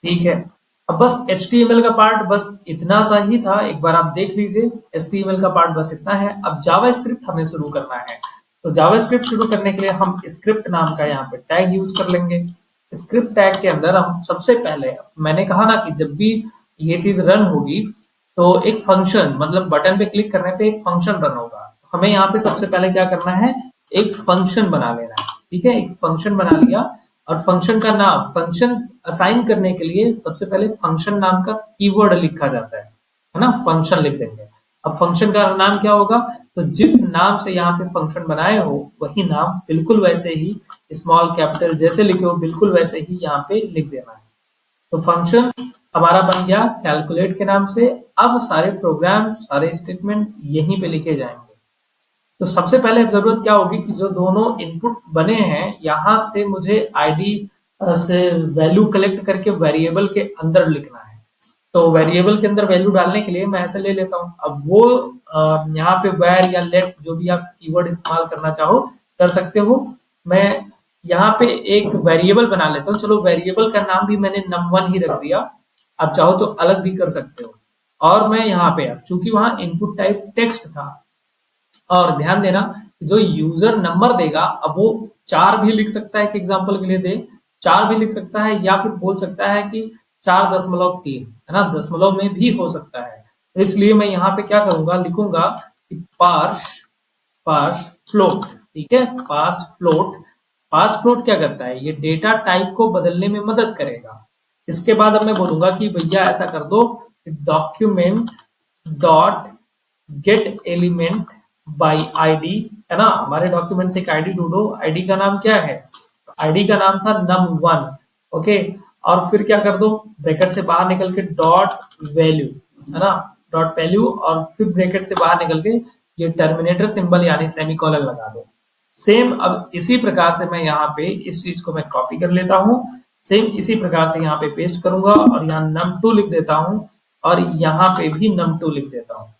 ठीक है। अब बस HTML का पार्ट बस इतना सा ही था, एक बार आप देख लीजिए। HTML का पार्ट बस इतना है। अब जावास्क्रिप्ट हमें शुरू करना है। तो जावास्क्रिप्ट शुरू करने के लिए हम स्क्रिप्ट नाम का यहाँ पे टैग यूज कर लेंगे। स्क्रिप्ट टैग के अंदर हम सबसे पहले, मैंने कहा ना कि जब भी ये चीज रन होगी तो एक फंक्शन, मतलब बटन पे क्लिक करने पे एक फंक्शन रन होगा। तो हमें यहाँ पे सबसे पहले क्या करना है, एक फंक्शन बना लेना है, ठीक है। एक फंक्शन बना लिया और फंक्शन का नाम, फंक्शन असाइन करने के लिए सबसे पहले फंक्शन नाम का कीवर्ड लिखा जाता है ना। फंक्शन लिख देंगे। अब फंक्शन का नाम क्या होगा, तो जिस नाम से यहाँ पे फंक्शन बनाए हो वही नाम बिल्कुल वैसे ही स्मॉल कैपिटल जैसे लिखे हो बिल्कुल वैसे ही यहाँ पे लिख देना है। तो फंक्शन हमारा बन गया कैलकुलेट के नाम से। अब सारे प्रोग्राम, सारे स्टेटमेंट यहीं पे लिखे जाएंगे। तो सबसे पहले जरूरत क्या होगी कि जो दोनों इनपुट बने हैं यहाँ से मुझे आईडी से वैल्यू कलेक्ट करके वेरिएबल के अंदर लिखना है। तो वेरिएबल के अंदर वैल्यू डालने के लिए मैं ऐसे ले लेता हूँ। अब वो यहाँ पे वैर या लेट जो भी आप कीवर्ड इस्तेमाल करना चाहो कर सकते हो। मैं यहाँ पे एक वेरिएबल बना लेता हूँ। चलो वेरिएबल का नाम भी मैंने num1 ही रख दिया। आप चाहो तो अलग भी कर सकते हो। और मैं यहाँ पे, चूंकि वहां इनपुट टाइप टेक्स्ट था, और ध्यान देना जो यूजर नंबर देगा अब वो 4 भी लिख सकता है, एक एग्जांपल के लिए दे 4 भी लिख सकता है, या फिर बोल सकता है कि 4.3, है ना, दशमलव में भी हो सकता है। तो इसलिए मैं यहाँ पे क्या करूंगा, लिखूंगा कि पार्स पार्स फ्लोट, ठीक है। पार्स फ्लोट, पार्स फ्लोट क्या करता है, ये डेटा टाइप को बदलने में मदद करेगा। इसके बाद अब मैं बोलूंगा कि भैया ऐसा कर दो document dot gate element by ID, है ना। हमारे डॉक्यूमेंट से एक आईडी ढूंढो। आईडी का नाम क्या है, आईडी का नाम था num1, ओके। और फिर क्या कर दो, ब्रैकेट से बाहर निकल के डॉट वैल्यू, है ना, डॉट वैल्यू, और फिर ब्रैकेट से बाहर निकल के ये टर्मिनेटर सिंबल यानी सेमीकोलन लगा दो। सेम अब इसी प्रकार से मैं यहाँ पे इस चीज को मैं कॉपी कर लेता हूँ। सेम इसी प्रकार से यहाँ पे पेस्ट करूंगा और यहाँ num2 लिख देता हूँ और यहाँ पे भी num2 लिख देता हूँ।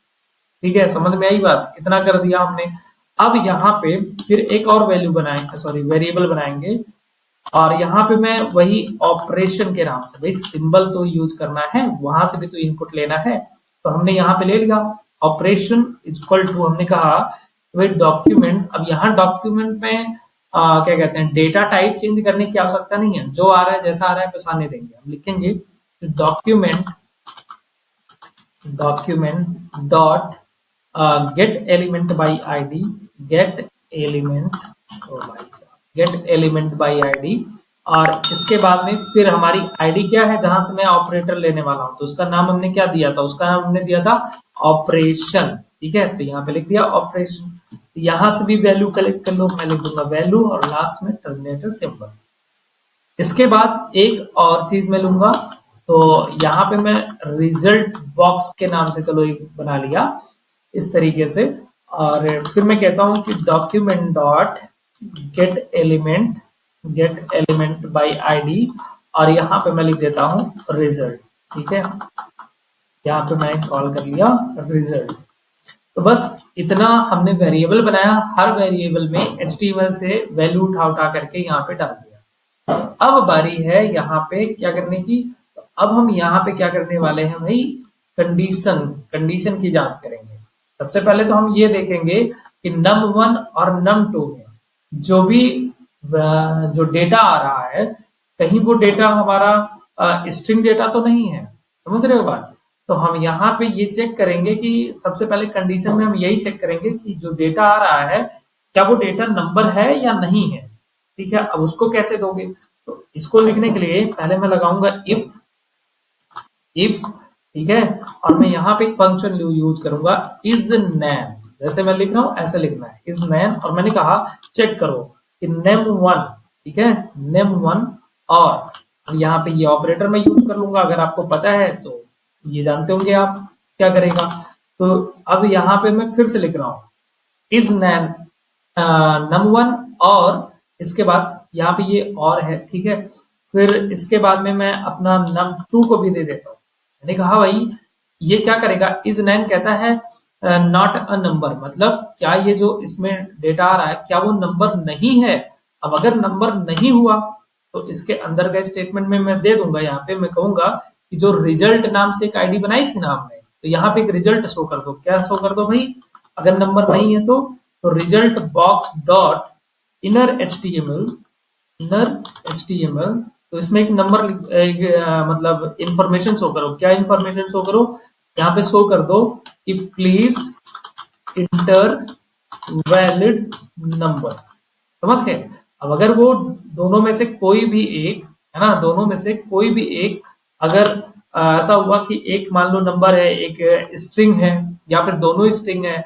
ठीक है, समझ में आई बात, इतना कर दिया हमने। अब यहाँ पे फिर एक और वैल्यू बनाएंगे, सॉरी वेरिएबल बनाएंगे, और यहाँ पे मैं वही ऑपरेशन के नाम से, भाई सिंबल तो यूज करना है, वहां से भी तो इनपुट लेना है। तो हमने यहाँ पे ले लिया ऑपरेशन इक्वल टू, हमने कहा भाई डॉक्यूमेंट। अब यहाँ डॉक्यूमेंट में क्या कहते हैं, डेटा टाइप चेंज करने की आवश्यकता नहीं है, जो आ रहा है जैसा आ रहा है वैसा आने देंगे। हम लिखेंगे document document dot gate element by ID, gate element, gate element by ID. और इसके बाद में फिर हमारी आईडी क्या है, जहां से मैं ऑपरेटर लेने वाला हूं, तो उसका नाम हमने क्या दिया था, उसका नाम हमने दिया था ऑपरेशन, ठीक है। तो यहाँ पे लिख दिया ऑपरेशन। यहां से भी वैल्यू कलेक्ट कर लो, मैं लिख दूंगा वैल्यू और लास्ट में टर्मिनेटर सिंबल। इसके बाद एक और चीज मैं लूंगा, तो यहाँ पे मैं रिजल्ट बॉक्स के नाम से चलो एक बना लिया इस तरीके से। और फिर मैं कहता हूं कि document dot gate element by ID, और यहाँ पे मैं लिख देता हूं रिजल्ट, ठीक है। यहाँ पे मैं कॉल कर लिया रिजल्ट। तो बस इतना हमने वेरिएबल बनाया, हर वेरिएबल में HTML से वैल्यू उठा उठा करके यहाँ पे डाल दिया। अब बारी है यहाँ पे क्या करने की। तो अब हम यहाँ पे क्या करने वाले हैं भाई, कंडीशन की जांच करेंगे। सबसे पहले तो हम ये देखेंगे कि num1 और num2 में जो भी जो डेटा आ रहा है, कहीं वो डेटा हमारा स्ट्रिंग डेटा तो नहीं है, समझ रहे हो बात। तो हम यहाँ पे ये चेक करेंगे कि सबसे पहले कंडीशन में हम यही चेक करेंगे कि जो डेटा आ रहा है क्या वो डेटा नंबर है या नहीं है, ठीक है। अब उसको कैसे दोगे, तो इसको लिखने के लिए पहले मैं लगाऊंगा इफ, ठीक है। और मैं यहाँ पे एक फंक्शन यूज करूंगा इज नैन, जैसे मैं लिख रहा हूं ऐसे लिखना है इज नैन। और मैंने कहा चेक करो कि num1, ठीक है, num1। और यहाँ पे ये ऑपरेटर मैं यूज कर लूंगा, अगर आपको पता है तो ये जानते होंगे आप क्या करेगा। तो अब यहाँ पे मैं फिर से लिख रहा हूं इज नैन, num1 और इसके बाद यहाँ पे ये और है, ठीक है। फिर इसके बाद में मैं अपना num2 को भी दे देता हूँ। मैंने कहा भाई ये क्या करेगा, इज नैन कहता है नॉट अ नंबर, मतलब क्या ये जो इसमें डेटा आ रहा है क्या वो नंबर नहीं है। अब अगर नंबर नहीं हुआ तो इसके अंदर का स्टेटमेंट में मैं दे दूंगा, यहाँ पे मैं कहूंगा कि जो रिजल्ट नाम से एक आईडी बनाई थी ना हमने, तो यहाँ पे एक रिजल्ट शो कर दो। क्या शो कर दो भाई, अगर नंबर नहीं है तो result box dot inner H T M L, तो इसमें एक नंबर मतलब इंफॉर्मेशन शो करो। क्या इंफॉर्मेशन शो करो, यहाँ पे शो कर दो कि प्लीज इंटर वैलिड नंबर। समझ गए। अब अगर वो दोनों में से कोई भी एक है ना, दोनों में से कोई भी एक अगर ऐसा हुआ कि एक मान लो नंबर है, एक स्ट्रिंग है, या फिर दोनों स्ट्रिंग है,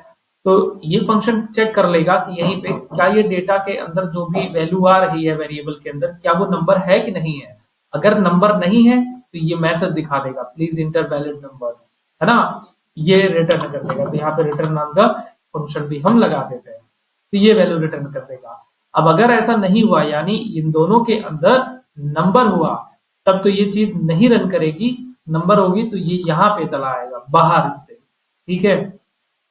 तो ये फंक्शन चेक कर लेगा कि यहीं पे क्या ये डेटा के अंदर जो भी वैल्यू आ रही है वेरिएबल के अंदर क्या वो नंबर है कि नहीं है। अगर नंबर नहीं है तो ये मैसेज दिखा देगा प्लीज इंटर वैलिड नंबर, है ना, ये रिटर्न कर देगा। तो यहाँ पे रिटर्न नाम का फंक्शन भी हम लगा देते हैं, तो ये वैल्यू रिटर्न कर देगा। अब अगर ऐसा नहीं हुआ यानी इन दोनों के अंदर नंबर हुआ, तब तो ये चीज नहीं रन करेगी। नंबर होगी तो ये यहाँ पे चला आएगा बाहर से, ठीक है,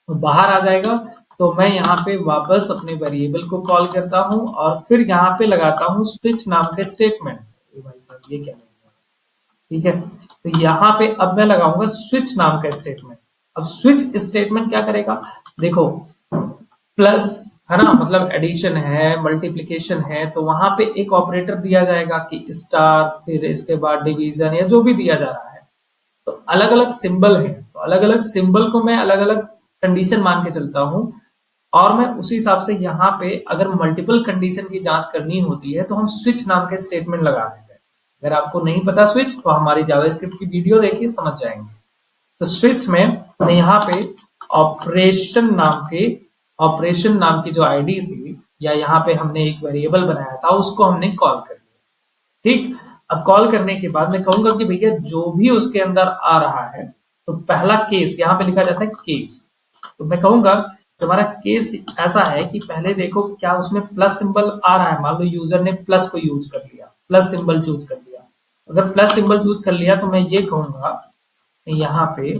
तो बाहर आ जाएगा। तो मैं यहाँ पे वापस अपने वेरिएबल को कॉल करता हूँ और फिर यहाँ पे लगाता हूँ स्विच नाम का स्टेटमेंट। भाई साहब ये क्या नहीं है, ठीक है। तो यहाँ पे अब मैं लगाऊंगा स्विच नाम का स्टेटमेंट। अब स्विच स्टेटमेंट क्या करेगा, देखो प्लस है ना, मतलब एडिशन है, मल्टीप्लिकेशन है, तो वहां पे एक ऑपरेटर दिया जाएगा कि स्टार, फिर इसके बाद डिवीजन या जो भी दिया जा रहा है, तो अलग अलग सिंबल है, तो अलग अलग सिंबल को मैं अलग अलग कंडीशन मान के चलता हूँ। और मैं उसी हिसाब से यहाँ पे अगर मल्टीपल कंडीशन की जांच करनी होती है तो हम स्विच नाम के स्टेटमेंट लगा देते हैं। अगर आपको नहीं पता स्विच, तो हमारी जावास्क्रिप्ट की वीडियो देखिए, समझ जाएंगे। तो स्विच में मैं यहाँ पे ऑपरेशन नाम के ऑपरेशन नाम की जो आईडी थी, या यहाँ पे हमने एक वेरिएबल बनाया था, उसको हमने कॉल कर लिया। ठीक, अब कॉल करने के बाद मैं कहूंगा कि भैया जो भी उसके अंदर आ रहा है, तो पहला केस यहाँ पे लिखा जाता है केस। तो मैं कहूंगा तुम्हारा केस ऐसा है कि पहले देखो क्या उसमें प्लस सिंबल आ रहा है। मान लो यूजर ने प्लस को यूज कर लिया, प्लस सिंबल चूज कर लिया। अगर प्लस सिंबल चूज कर लिया तो मैं ये कहूंगा यहाँ पे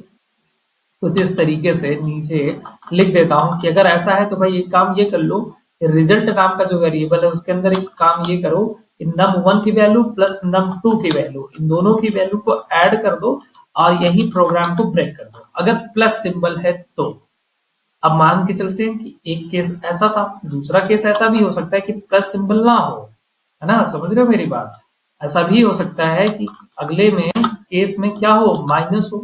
कुछ इस तरीके से नीचे लिख देता हूं कि अगर ऐसा है तो भाई एक काम ये कर लो, रिजल्ट नाम का जो वेरिएबल है उसके अंदर एक काम ये करो कि num1 की वैल्यू प्लस num2 की वैल्यू, इन दोनों की वैल्यू को ऐड कर दो और यही प्रोग्राम को ब्रेक कर दो अगर प्लस सिंबल है तो। अब मान के चलते हैं कि एक केस ऐसा था, दूसरा केस ऐसा भी हो सकता है कि प्लस सिंबल ना हो, है ना, समझ रहे हो मेरी बात। ऐसा भी हो सकता है कि अगले में केस में क्या हो, माइनस हो।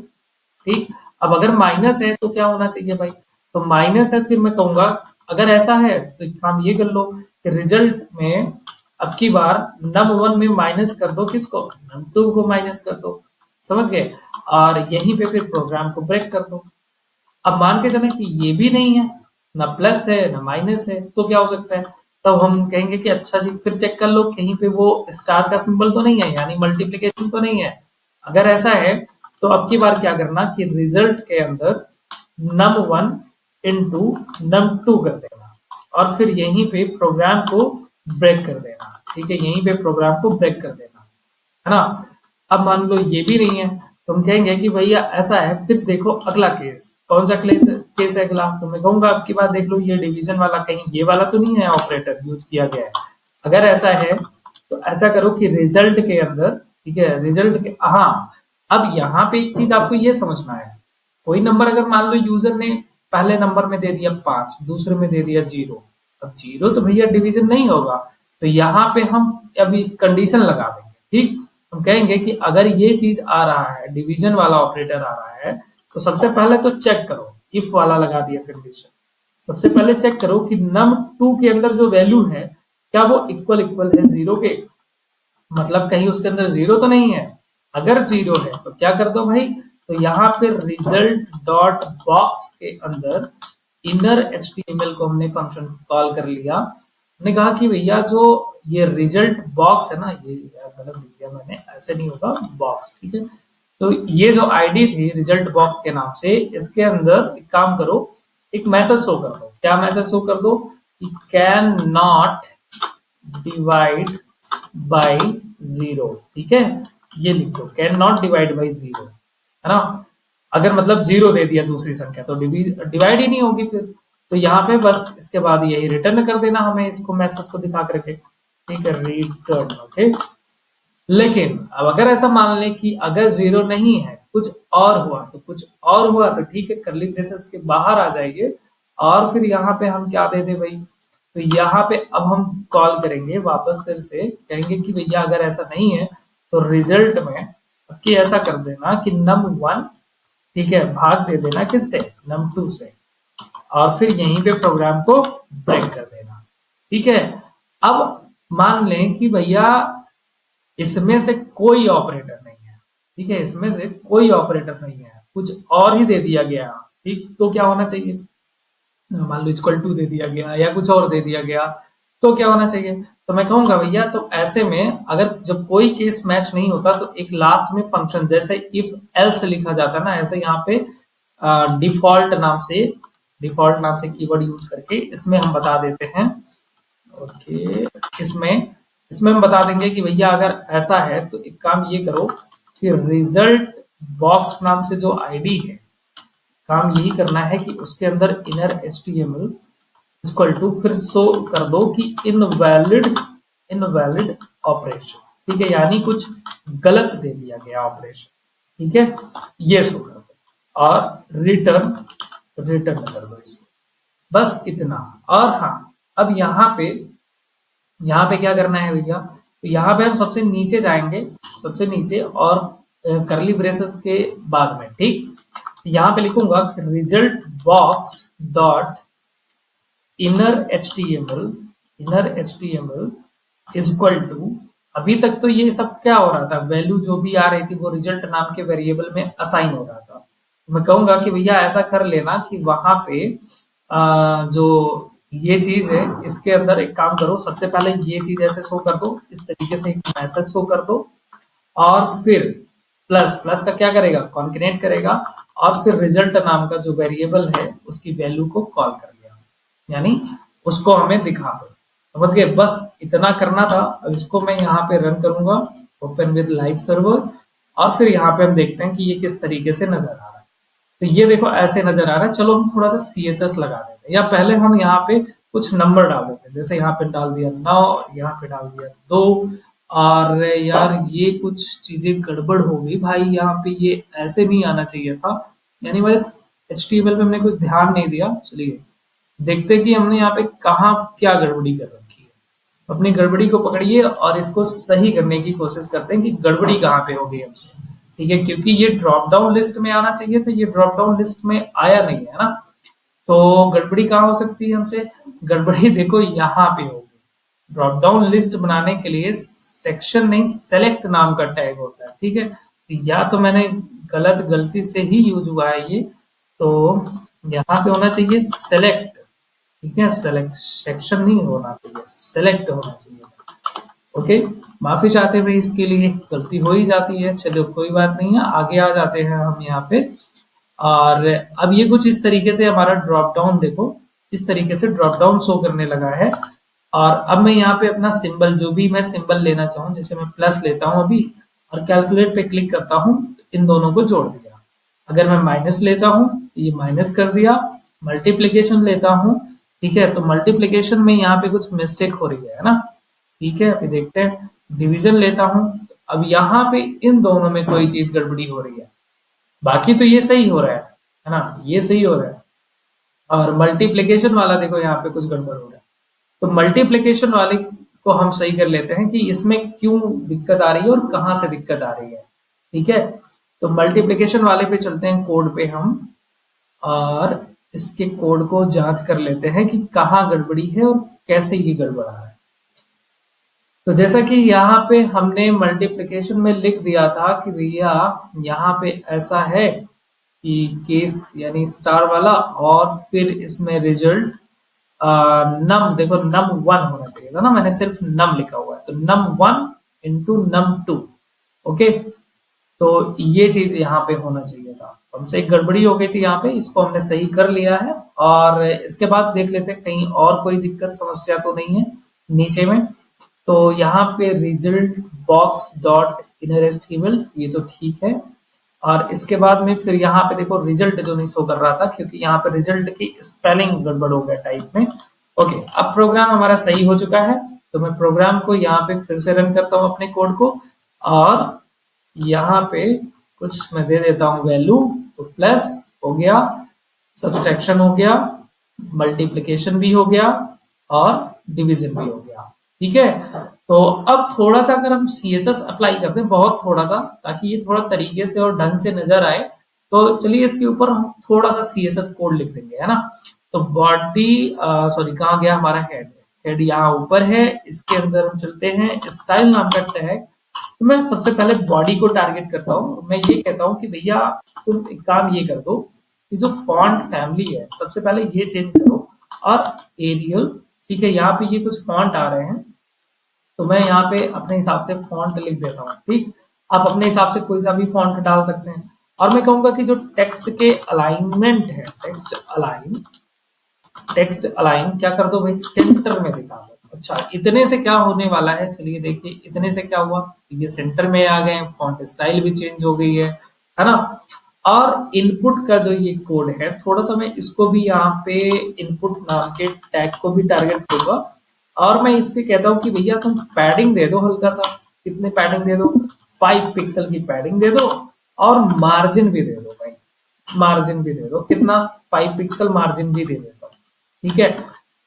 ठीक, अब अगर माइनस है तो क्या होना चाहिए भाई, तो माइनस है, फिर मैं कहूंगा अगर ऐसा है तो एक काम ये कर लो कि रिजल्ट में अब की बार num1 में माइनस कर दो किसको, num2 को माइनस कर दो। समझ गए, और यहीं पे फिर प्रोग्राम को ब्रेक कर दो। अब मान के चले कि ये भी नहीं है, ना प्लस है ना माइनस है, तो क्या हो सकता है, तब हम कहेंगे कि अच्छा जी फिर चेक कर लो कहीं पे वो स्टार का सिंबल तो नहीं है, यानी मल्टीप्लीकेशन तो नहीं है। अगर ऐसा है तो अब की बार क्या करना कि रिजल्ट के अंदर num1 इंटू num2 कर देना और फिर यहीं पे प्रोग्राम को ब्रेक कर देना। ठीक है, यहीं पे प्रोग्राम को ब्रेक कर देना, है ना। अब मान लो ये भी नहीं है, तो हम कहेंगे कि भैया ऐसा है, फिर देखो अगला केस, कौन सा केस है अगला, तो मैं कहूंगा आपकी बात देख लो ये डिवीजन वाला कहीं ये वाला तो नहीं है ऑपरेटर यूज किया गया है। अगर ऐसा है तो ऐसा करो कि रिजल्ट के अंदर, ठीक है, रिजल्ट के, हाँ, अब यहाँ पे एक चीज आपको ये समझना है, कोई नंबर अगर मान लो यूजर ने पहले नंबर में दे दिया 5, दूसरे में दे दिया 0, अब 0 तो भैया डिवीजन नहीं होगा, तो यहाँ पे हम अभी कंडीशन लगा देंगे। ठीक, हम कहेंगे कि अगर ये चीज आ रहा है, डिवीजन वाला ऑपरेटर आ रहा है, तो सबसे पहले तो चेक करो, इफ वाला लगा दिया कंडीशन, सबसे पहले चेक करो कि num2 के अंदर जो वैल्यू है क्या वो इक्वल इक्वल है 0 के, मतलब कहीं उसके अंदर 0 तो नहीं है। अगर 0 है तो क्या कर दो भाई, तो यहाँ पे रिजल्ट डॉट बॉक्स के अंदर इनर एचटीएमएल को हमने फंक्शन कॉल कर लिया। हमने कहा कि भैया जो ये रिजल्ट बॉक्स है ना, ये गलत लिख दिया मैंने, ऐसे नहीं होगा बॉक्स, ठीक है। तो ये जो आईडी थी रिजल्ट बॉक्स के नाम से, इसके अंदर एक काम करो, एक मैसेज शो कर दो। क्या मैसेज शो कर दो, कि कैन नॉट डिवाइड बाई 0, ठीक है, ये लिख दो, कैन नॉट डिवाइड बाई 0, है ना। अगर मतलब 0 दे दिया दूसरी संख्या तो डिवाइड ही नहीं होगी फिर। तो यहाँ पे बस इसके बाद यही रिटर्न कर देना हमें, इसको मैसेज को दिखा करके, ठीक है, रिटर्न, ओके। लेकिन अब अगर ऐसा मान लें कि अगर 0 नहीं है, कुछ और हुआ, तो कुछ और हुआ तो ठीक है, कर्ली ब्रेसेस के बाहर आ जाइए और फिर यहाँ पे हम क्या दे दे भाई, तो यहाँ पे अब हम कॉल करेंगे वापस, फिर से कहेंगे कि भैया अगर ऐसा नहीं है तो रिजल्ट में कि ऐसा कर देना कि num1, ठीक है, भाग दे देना किससे, num2 से, और फिर यहीं पे प्रोग्राम को ब्रेक कर देना, ठीक है। अब मान लें कि भैया इसमें से कोई ऑपरेटर नहीं है, ठीक है, इसमें से कोई ऑपरेटर नहीं है, कुछ और ही दे दिया गया, ठीक, तो क्या होना चाहिए, मान लो इक्वल टू दे दिया गया या कुछ और दे दिया गया, तो क्या होना चाहिए, तो मैं कहूंगा भैया, तो ऐसे में अगर जब कोई केस मैच नहीं होता तो एक लास्ट में फंक्शन जैसे इफ एल्स लिखा जाता है ना, ऐसे यहाँ पे डिफॉल्ट नाम से कीवर्ड यूज करके इसमें हम बता देते हैं, ओके, इसमें इसमें हम बता देंगे कि भैया अगर ऐसा है तो एक काम ये करो कि रिजल्ट बॉक्स नाम से जो आईडी है, काम यही करना है कि उसके अंदर इनर एचटीएमएल इक्वल टू फिर शो कर दो कि इनवैलिड ऑपरेशन, ठीक है, यानी कुछ गलत दे दिया गया ऑपरेशन, ठीक है, ये शो कर दो और रिटर्न कर दो इसको, बस इतना। और हाँ, अब यहाँ पे क्या करना है भैया, तो यहाँ पे हम सबसे नीचे जाएंगे, सबसे नीचे, और करली ब्रेसेस के बाद में, ठीक, यहाँ पे लिखूंगा result box dot inner HTML is equal to, अभी तक तो ये सब क्या हो रहा था, वैल्यू जो भी आ रही थी वो रिजल्ट नाम के वेरिएबल में असाइन हो रहा था। मैं कहूंगा कि भैया ऐसा कर लेना कि वहां पे जो ये चीज है इसके अंदर एक काम करो, सबसे पहले ये चीज ऐसे शो कर दो, इस तरीके से एक मैसेज शो कर दो, और फिर प्लस प्लस का क्या करेगा, कॉन्केनेट करेगा, और फिर रिजल्ट नाम का जो वेरिएबल है उसकी वैल्यू को कॉल कर लिया, यानी उसको हमें दिखा दो, समझ गए, बस इतना करना था। अब इसको मैं यहाँ पे रन करूंगा, ओपन विद लाइव सर्वर, और फिर यहाँ पे हम देखते हैं कि ये किस तरीके से नजर आ रहा है। तो ये देखो ऐसे नजर आ रहा है। चलो हम थोड़ा सा CSS लगा देते हैं, या पहले हम यहाँ पे कुछ नंबर डाल देते हैं, जैसे यहाँ पे डाल दिया 9, यहाँ पे डाल दिया 2, और यार ये कुछ चीजें गड़बड़ हो गई भाई, यहाँ पे ये ऐसे नहीं आना चाहिए था, यानी बस HTML पे हमने कुछ ध्यान नहीं दिया। चलिए देखते हैं कि हमने यहाँ पे कहाँ क्या गड़बड़ी कर रखी है, अपनी गड़बड़ी को पकड़िए और इसको सही करने की कोशिश करते हैं कि गड़बड़ी कहाँ पे हो गई हमसे, ठीक है, क्योंकि ये ड्रॉप डाउन लिस्ट में आना चाहिए था, ये ड्रॉप डाउन लिस्ट में आया नहीं है ना, तो गड़बड़ी कहाँ हो सकती है हमसे, गड़बड़ी देखो यहाँ पे होगी। ड्रॉप डाउन लिस्ट बनाने के लिए सेक्शन नहीं, सेलेक्ट नाम का टैग होता है, ठीक है, या तो मैंने गलती से ही यूज हुआ है ये, तो यहाँ पे होना चाहिए सेलेक्ट, ठीक है, सेलेक्ट, सेक्शन नहीं होना चाहिए, सेलेक्ट होना चाहिए, ओके। माफी चाहते हुए इसके लिए, गलती हो ही जाती है, चलो कोई बात नहीं है, आगे आ जाते हैं हम यहाँ पे। और अब ये कुछ इस तरीके से हमारा ड्रॉप डाउन देखो, इस तरीके से ड्रॉप डाउन शो करने लगा है। और अब मैं यहाँ पे अपना सिंबल, जो भी मैं सिंबल लेना चाहूँ, जैसे मैं प्लस लेता हूँ अभी और कैलकुलेट पे क्लिक करता हूँ, इन दोनों को जोड़ दिया। अगर मैं माइनस लेता हूँ तो ये माइनस कर दिया, मल्टीप्लीकेशन लेता हूँ, ठीक है, तो मल्टीप्लीकेशन में यहाँ पे कुछ मिस्टेक हो रही है ना, ठीक है, अभी देखते हैं। डिवीजन लेता हूँ, अब यहाँ पे इन दोनों में कोई चीज गड़बड़ी हो रही है, बाकी तो ये सही हो रहा है ना, ये सही हो रहा है। और मल्टीप्लीकेशन वाला देखो यहाँ पे कुछ गड़बड़ हो रहा है, तो मल्टीप्लीकेशन वाले को हम सही कर लेते हैं कि इसमें क्यों दिक्कत आ रही है और कहाँ से दिक्कत आ रही है, ठीक है। तो मल्टीप्लीकेशन वाले पे चलते हैं, कोड पे हम, और इसके कोड को जांच कर लेते हैं कि कहाँ गड़बड़ी है और कैसे ये गड़बड़ आ रहा है। तो जैसा कि यहाँ पे हमने मल्टीप्लिकेशन में लिख दिया था कि भैया यहाँ पे ऐसा है कि केस यानी स्टार वाला, और फिर इसमें रिजल्ट नम, देखो num1 होना चाहिए था ना, मैंने सिर्फ नम लिखा हुआ है, तो num1 इंटू num2, ओके, तो ये चीज यहाँ पे होना चाहिए था। हमसे एक गड़बड़ी हो गई थी यहाँ पे, इसको हमने सही कर लिया है। और इसके बाद देख लेते हैं कहीं और कोई दिक्कत समस्या तो नहीं है नीचे में। तो यहाँ पे result box dot inner HTML ये तो ठीक है। और इसके बाद में फिर यहाँ पे देखो रिजल्ट जो नहीं शो कर रहा था, क्योंकि यहाँ पे रिजल्ट की स्पेलिंग गड़बड़ हो गया टाइप में। ओके, अब प्रोग्राम हमारा सही हो चुका है। तो मैं प्रोग्राम को यहाँ पे फिर से रन करता हूँ अपने कोड को, और यहाँ पे कुछ मैं दे देता हूँ वैल्यू। तो प्लस हो गया, सब्सट्रैक्शन हो गया, मल्टीप्लिकेशन भी हो गया, और डिवीजन भी हो गया। ठीक है, तो अब थोड़ा सा अगर हम CSS अप्लाई करते हैं, बहुत थोड़ा सा, ताकि ये थोड़ा तरीके से और ढंग से नजर आए, तो चलिए इसके ऊपर हम थोड़ा सा CSS कोड लिख देंगे, है ना। तो बॉडी, सॉरी कहाँ गया हमारा हेड, हेड यहाँ ऊपर है। इसके अंदर हम चलते हैं स्टाइल नाम का टैग। तो मैं सबसे पहले बॉडी को टारगेट करता हूँ। मैं ये कहता हूँ कि भैया तुम एक काम ये कर दो कि जो फॉन्ट फैमिली है सबसे पहले ये चेंज करो, और एरियल, ठीक है, यहाँ पे ये कुछ फॉन्ट आ रहे हैं, तो मैं यहाँ पे अपने हिसाब से फॉन्ट लिख देता हूँ। ठीक, आप अपने हिसाब से कोई सा भी फॉन्ट डाल सकते हैं। और मैं कहूंगा कि जो टेक्स्ट के अलाइनमेंट है, टेक्स्ट अलाइन क्या कर दो भाई, सेंटर में दिखा दो। अच्छा, इतने से क्या होने वाला है, चलिए देखिए इतने से क्या हुआ, ये सेंटर में आ गए, फॉन्ट स्टाइल भी चेंज हो गई है ना। और इनपुट का जो ये कोड है, थोड़ा सा मैं इसको भी यहाँ पे इनपुट नाम के टैग को भी टारगेट करूंगा, और मैं इसके कहता हूँ कि भैया तुम पैडिंग दे दो हल्का सा। कितने पैडिंग दे दो, 5 पिक्सल की पैडिंग दे दो, और मार्जिन भी दे दो भाई, मार्जिन भी दे दो, कितना, 5 पिक्सल मार्जिन भी दे देता हूँ। ठीक है,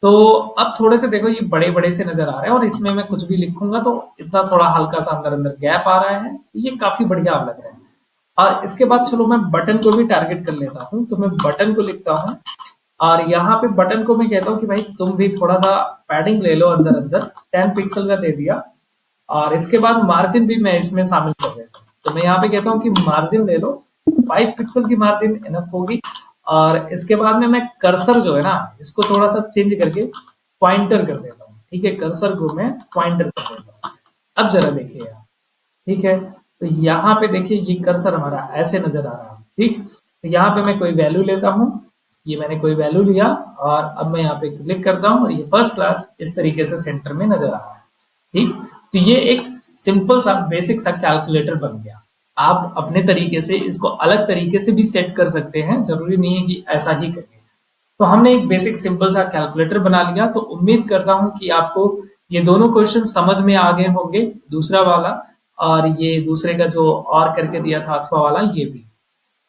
तो अब थोड़े से देखो ये बड़े बड़े से नजर आ रहे हैं, और इसमें मैं कुछ भी लिखूंगा तो इतना थोड़ा हल्का सा अंदर अंदर गैप आ रहा है, ये काफी बढ़िया लग रहा है। और इसके बाद चलो मैं बटन को भी टारगेट कर लेता हूँ, तो मैं बटन को लिखता हूँ, और यहाँ पे बटन को मैं कहता हूँ कि भाई तुम भी थोड़ा सा पैडिंग ले लो अंदर अंदर, 10 पिक्सल का दे दिया। और इसके बाद मार्जिन भी मैं इसमें शामिल कर देता हूँ, तो मैं यहाँ पे कहता हूँ कि मार्जिन ले लो, 5 पिक्सल की मार्जिन इनफ होगी। और इसके बाद में मैं कर्सर जो है ना, इसको थोड़ा सा चेंज करके पॉइंटर कर देता हूँ। ठीक है, कर्सर को मैं पॉइंटर कर देता हूँ। अब जरा देखिए यार, ठीक है, तो यहाँ पे देखिए ये कर्सर हमारा ऐसे नजर आ रहा है। ठीक, तो यहाँ पे मैं कोई वैल्यू लेता हूँ, ये मैंने कोई वैल्यू लिया, और अब मैं यहाँ पे क्लिक करता हूँ, और ये फर्स्ट क्लास इस तरीके से सेंटर में नजर आ रहा है। ठीक, तो ये एक सिंपल सा बेसिक सा कैलकुलेटर बन गया। आप अपने तरीके से इसको अलग तरीके से भी सेट कर सकते हैं, जरूरी नहीं है कि ऐसा ही करें। तो हमने एक बेसिक सिंपल सा कैलकुलेटर बना लिया। तो उम्मीद करता हूं कि आपको ये दोनों क्वेश्चन समझ में आ गए होंगे, दूसरा वाला और ये दूसरे का जो और करके दिया था अथवा वाला, ये भी।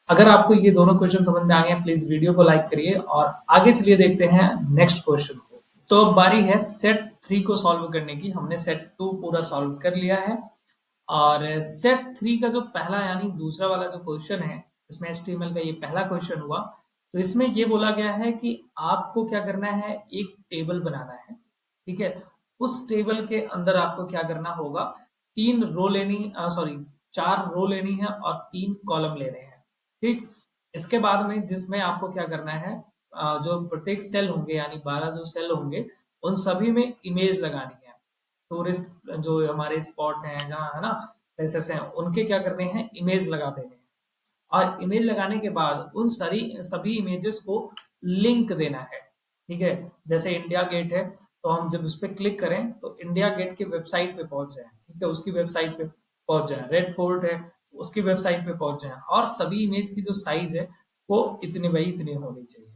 अगर आपको ये दोनों क्वेश्चन समझ में आ गए, प्लीज वीडियो को लाइक करिए, और आगे चलिए देखते हैं नेक्स्ट क्वेश्चन को। तो अब बारी है सेट 3 को सॉल्व करने की। हमने सेट 2 पूरा सॉल्व कर लिया है, और सेट 3 का जो पहला यानी दूसरा वाला जो क्वेश्चन है, इसमें HTML का ये पहला क्वेश्चन हुआ। तो इसमें ये बोला गया है कि आपको क्या करना है, एक टेबल बनाना है। ठीक है, उस टेबल के अंदर आपको क्या करना होगा, 3 रो लेनी, सॉरी 4 रो लेनी है, और 3 कॉलम लेने हैं। ठीक, इसके बाद में जिसमें आपको क्या करना है, जो प्रत्येक सेल होंगे यानी 12 जो सेल होंगे, उन सभी में इमेज लगानी है। टूरिस्ट जो हमारे स्पॉट हैं जहाँ, है ना, प्लेसेस हैं, उनके क्या करने हैं, इमेज लगा देने हैं। और इमेज लगाने के बाद उन सारी सभी इमेजेस को लिंक देना है। ठीक है, जैसे इंडिया गेट है, तो हम जब उस पर क्लिक करें तो इंडिया गेट की वेबसाइट पे पहुंच जाए। ठीक है, उसकी वेबसाइट पे पहुंच जाए। रेड फोर्ट है, उसकी वेबसाइट पे पहुंच जाए, और सभी इमेज की जो साइज है वो इतनी बाई इतनी होनी चाहिए।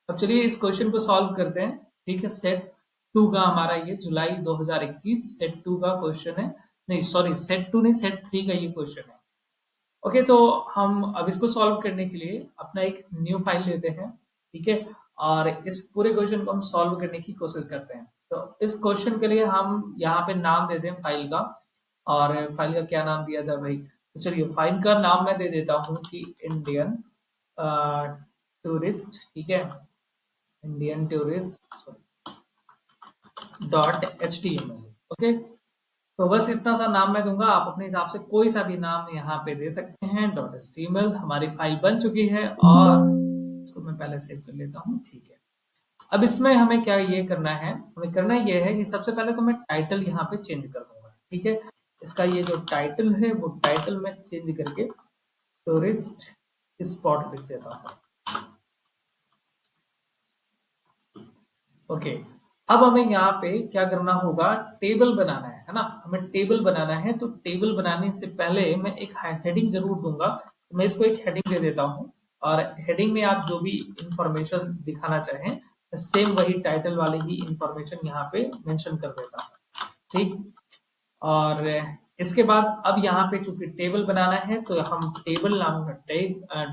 अब चलिए इस क्वेश्चन को सॉल्व करते हैं। ठीक है, सेट 2 का हमारा ये जुलाई 2021 सेट 2 का क्वेश्चन है। नहीं सॉरी, सेट 2 नहीं, सेट 3 का ये क्वेश्चन है। ओके, तो हम अब इसको सॉल्व करने के लिए अपना एक न्यू फाइल लेते हैं। ठीक है, और इस पूरे क्वेश्चन को हम सॉल्व करने की कोशिश करते हैं। तो इस क्वेश्चन के लिए हम यहाँ पे नाम देते हैं फाइल का, और फाइल का क्या नाम दिया जाए भाई, तो चलिए फाइल का नाम मैं दे देता हूँ कि इंडियन टूरिस्ट। ठीक है, Indian tourist dot HTML। Okay, तो बस इतना सा नाम मैं दूंगा, आप अपने हिसाब से कोई सा भी नाम यहाँ पे दे सकते हैं। डॉट HTML हमारी फाइल बन चुकी है, और इसको मैं पहले सेव कर लेता हूँ। ठीक है, अब इसमें हमें क्या ये करना है, हमें करना ये है कि सबसे पहले तो मैं टाइटल यहाँ पे चेंज कर दूंगा। ठीक है, इसका ये जो टाइटल है वो टाइटल में चेंज करके टूरिस्ट स्पॉट लिख देता हूँ। ओके, अब हमें यहाँ पे क्या करना होगा, टेबल बनाना है ना, हमें टेबल बनाना है। तो टेबल बनाने से पहले मैं एक हेडिंग जरूर दूंगा, तो मैं इसको एक हेडिंग दे देता हूँ, और हेडिंग में आप जो भी इंफॉर्मेशन दिखाना चाहें सेम वही टाइटल वाली ही इंफॉर्मेशन यहाँ पे मेंशन कर देता हूँ। ठीक, और इसके बाद अब यहाँ पे चूंकि टेबल बनाना है तो हम टेबल नाम का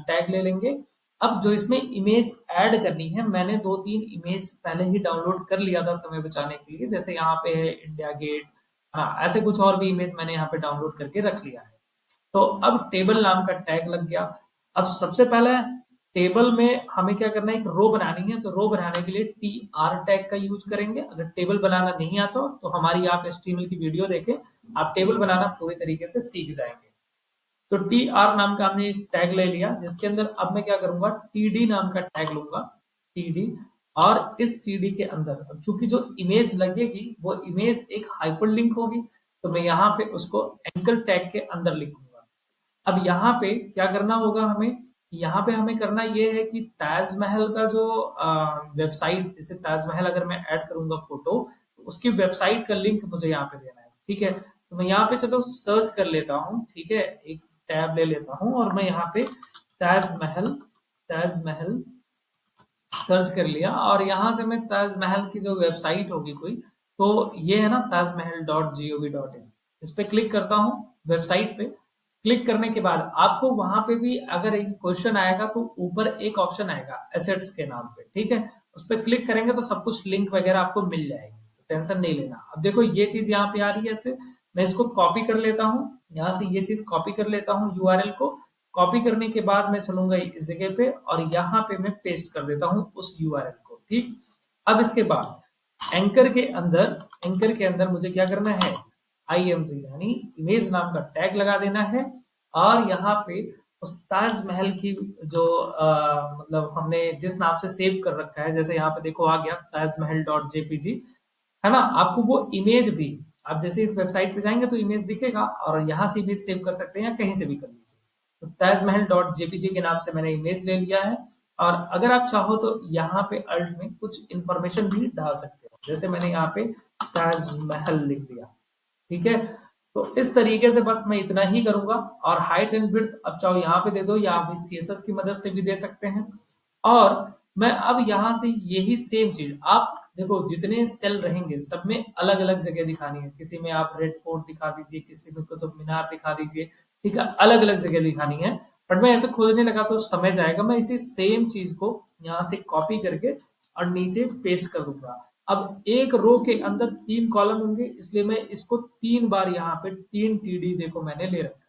टैग ले लेंगे। अब जो इसमें इमेज ऐड करनी है, मैंने 2-3 इमेज पहले ही डाउनलोड कर लिया था समय बचाने के लिए, जैसे यहाँ पे है इंडिया गेट, हाँ ऐसे कुछ और भी इमेज मैंने यहाँ पे डाउनलोड करके रख लिया है। तो अब टेबल नाम का टैग लग गया। अब सबसे पहले टेबल में हमें क्या करना है, एक रो बनानी है, तो रो बनाने के लिए टी आर टैग का यूज करेंगे। अगर टेबल बनाना नहीं आता हो तो हमारी आप HTML की वीडियो देखें, आप टेबल बनाना पूरी तरीके से सीख जाएंगे। तो टी आर नाम का हमने एक टैग ले लिया, जिसके अंदर अब मैं क्या करूंगा, टीडी नाम का टैग लूंगा, टीडी। और इस टीडी के अंदर अब चूंकि जो इमेज लगेगी वो इमेज एक हाइपरलिंक होगी, तो मैं यहाँ पे उसको एंकर टैग के अंदर लिखूंगा। अब यहाँ पे क्या करना होगा हमें, यहाँ पे हमें करना ये है कि ताजमहल का जो वेबसाइट, जैसे ताजमहल अगर मैं ऐड करूंगा फोटो, तो उसकी वेबसाइट का लिंक मुझे यहाँ पे देना है। ठीक है, तो मैं यहाँ पे चलो सर्च कर लेता हूँ। ठीक है, एक टैब ले लेता हूँ और मैं यहाँ पे ताजमहल ताजमहल सर्च कर लिया, और यहाँ से मैं ताजमहल की जो वेबसाइट होगी कोई, तो ये है ना ताजमहल.gov.in, इस पे क्लिक करता हूँ। वेबसाइट पे क्लिक करने के बाद आपको वहां पे भी अगर एक क्वेश्चन आएगा तो ऊपर एक ऑप्शन आएगा एसेट्स के नाम पे। ठीक है, उस पर क्लिक करेंगे तो सब कुछ लिंक वगैरह आपको मिल जाएगी, तो टेंशन नहीं लेना। अब देखो ये चीज यहाँ पे आ रही है ऐसे, मैं इसको कॉपी कर लेता हूँ, यहाँ से ये चीज कॉपी कर लेता हूँ, यूआरएल को कॉपी करने के बाद मैं चलूंगा इस जगह पे और यहाँ पे मैं पेस्ट कर देता हूँ उस यूआरएल को। ठीक, अब इसके बाद एंकर के अंदर मुझे क्या करना है, IMG यानी इमेज नाम का टैग लगा देना है, और यहाँ पे उस ताजमहल की जो मतलब हमने जिस नाम से सेव कर रखा है, जैसे यहाँ पे देखो आ गया ताजमहल.jpg, है ना, आपको वो इमेज भी, आप जैसे इस वेबसाइट पे जाएंगे तो इमेज दिखेगा, और यहाँ से इमेज सेव कर सकते हैं या कहीं से भी कर लीजिए। तो ताजमहल.jpg के नाम से मैंने इमेज ले लिया है, और अगर आप चाहो तो यहाँ पे अल्ट में कुछ इंफॉर्मेशन भी डाल सकते हो, जैसे मैंने यहाँ पे ताजमहल लिख दिया। ठीक है, तो इस तरीके से बस मैं इतना ही करूंगा। और हाइट एंड विड्थ अब चाहो यहाँ पे दे दो, या आप इस CSS की मदद से भी दे सकते हैं। और मैं अब यहाँ से यही सेम चीज, आप देखो जितने सेल रहेंगे सब में अलग अलग जगह दिखानी है, किसी में आप रेड फोर्ट दिखा दीजिए, किसी में कुतुब मीनार दिखा दीजिए। ठीक है, अलग अलग जगह दिखानी है, बट मैं ऐसे खोजने लगा तो समय जाएगा। मैं इसी सेम चीज को यहाँ से कॉपी करके और नीचे पेस्ट कर दूंगा। अब एक रो के अंदर 3 कॉलम होंगे, इसलिए मैं इसको 3 बार यहाँ पे 3 TD देखो मैंने ले रखा है।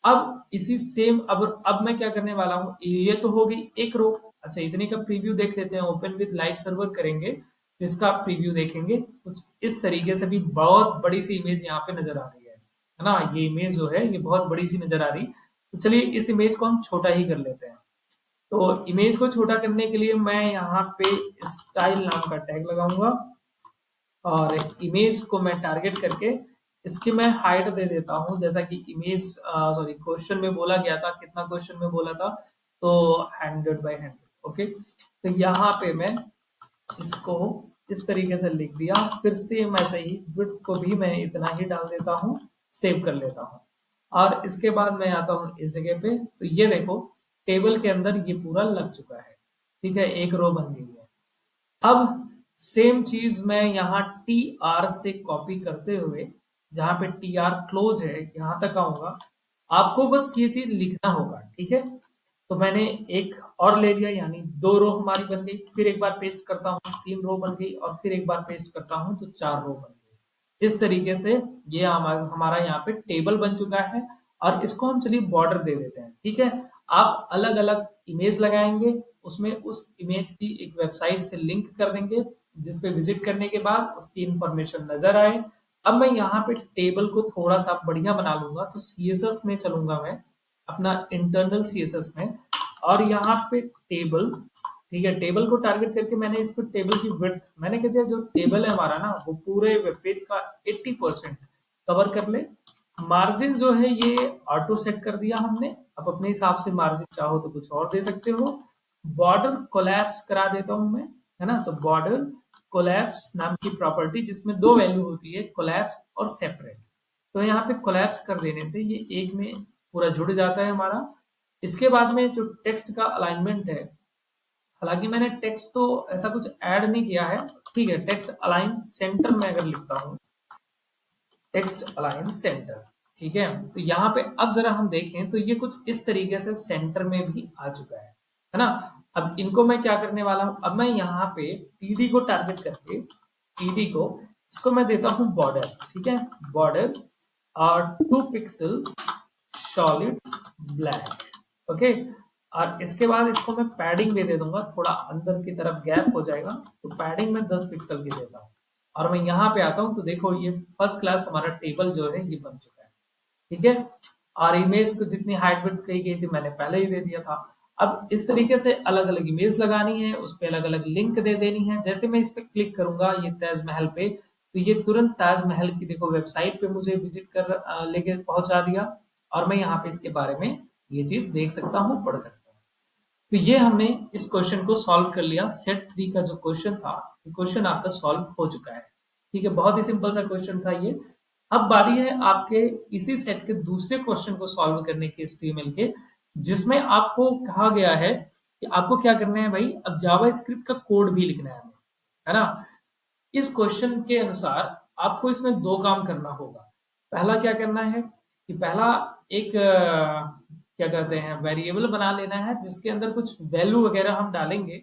अब इसी सेम अब मैं क्या करने वाला हूँ, ये तो हो गई एक रो। अच्छा, इतने का प्रीव्यू देख लेते हैं, ओपन विद लाइव सर्वर करेंगे तो इसका आप प्रीव्यू देखेंगे कुछ इस तरीके से भी बहुत बड़ी सी इमेज यहाँ पे नजर आ रही है ना। ये इमेज जो है ये बहुत बड़ी सी नजर आ रही, तो चलिए इस इमेज को हम छोटा ही कर लेते हैं। तो इमेज को छोटा करने के लिए मैं यहाँ पे स्टाइल नाम का टैग लगाऊंगा, और इमेज को मैं टारगेट करके इसकी मैं हाइट दे देता हूँ, जैसा कि इमेज सॉरी क्वेश्चन में बोला गया था, कितना क्वेश्चन में बोला था, तो 100/100। ओके, तो यहाँ पे मैं इसको इस तरीके से लिख दिया, फिर सेम ऐसे ही विड्थ को भी मैं इतना ही डाल देता हूँ, सेव कर लेता हूँ। और इसके बाद मैं आता हूँ इस जगह पे, तो ये देखो टेबल के अंदर ये पूरा लग चुका है। ठीक है, एक रो बन गई है। अब सेम चीज मैं यहाँ टी आर से कॉपी करते हुए, जहां पे टी आर क्लोज है यहां तक आऊंगा, आपको बस ये चीज लिखना होगा। ठीक है, तो मैंने एक और ले लिया, यानी 2 रो हमारी बन गई, फिर एक बार पेस्ट करता हूँ 3 रो बन गई, और फिर एक बार पेस्ट करता हूँ तो 4 रो बन गई। इस तरीके से ये हमारा यहाँ पे टेबल बन चुका है, और इसको हम चलिए बॉर्डर दे देते हैं। ठीक है, आप अलग अलग इमेज लगाएंगे, उसमें उस इमेज की एक वेबसाइट से लिंक कर देंगे, जिसपे विजिट करने के बाद उसकी इंफॉर्मेशन नजर आए। अब मैं यहाँ पे टेबल को थोड़ा सा बढ़िया बना लूंगा, तो CSS में चलूंगा मैं, अपना इंटरनल CSS में, और यहाँ पे टेबल, ठीक है, टेबल को टारगेट करके मैंने इसको टेबल की विड्थ मैंने कह दिया, जो टेबल है हमारा ना वो पूरे वेब पेज का 80% कवर कर ले। मार्जिन जो है ये ऑटो सेट कर दिया हमने, आप अपने हिसाब से मार्जिन चाहो तो कुछ और दे सकते हो। बॉर्डर कोलैप्स करा देता हूं मैं, है ना। तो बॉर्डर कोलैप्स नाम की प्रॉपर्टी जिसमें दो वैल्यू होती है, कोलैप्स और सेपरेट। तो यहाँ पे कोलैप्स कर देने से ये एक में पूरा जुड़ जाता है हमारा। इसके बाद में जो टेक्स्ट का अलाइनमेंट है, हालांकि मैंने टेक्स्ट तो ऐसा कुछ ऐड नहीं किया है, ठीक है। टेक्स्ट अलाइन सेंटर में अगर लिखता हूँ, टेक्स्ट अलाइन सेंटर, ठीक है। तो यहाँ पे अब जरा हम देखें तो ये कुछ इस तरीके से सेंटर में भी आ चुका है ना। अब इनको मैं क्या करने वाला हूं, अब मैं यहाँ पे टीडी को टारगेट करके, टीडी को इसको मैं देता हूं बॉर्डर, ठीक है। बॉर्डर और 2 पिक्सल सॉलिड ब्लैक, ओके। और इसके बाद इसको मैं पैडिंग भी दे दूंगा, थोड़ा अंदर की तरफ गैप हो जाएगा, तो पैडिंग में 10 पिक्सल की देता हूँ। और मैं यहाँ पे आता हूँ तो देखो ये फर्स्ट क्लास हमारा टेबल जो है ये बन चुका है, ठीक है। और इमेज को जितनी हाइट विड्थ कही गई थी मैंने पहले ही दे दिया था। अब इस तरीके से अलग अलग इमेज लगानी है, उस पर अलग अलग लिंक दे देनी है। जैसे मैं इस पे क्लिक करूंगा ये ताजमहल पे, तो ये तुरंत ताजमहल की देखो वेबसाइट पे मुझे विजिट कर लेके पहुंचा दिया। और मैं यहाँ पे इसके बारे में ये चीज देख सकता हूँ, पढ़ सकता हूँ। तो ये हमने इस क्वेश्चन को सॉल्व कर लिया। सेट 3 का जो क्वेश्चन था, ये क्वेश्चन आपका सॉल्व हो चुका है, ठीक है। बहुत ही सिंपल सा क्वेश्चन था ये। अब बारी है आपके इसी सेट के दूसरे क्वेश्चन को सॉल्व करने के, HTML के, जिसमें आपको कहा गया है कि आपको क्या करना है भाई, अब जावा स्क्रिप्ट का कोड भी लिखना है हमें, है ना। इस क्वेश्चन के अनुसार आपको इसमें दो काम करना होगा। पहला क्या करना है कि पहला एक क्या कहते हैं, वेरिएबल बना लेना है जिसके अंदर कुछ वैल्यू वगैरह हम डालेंगे,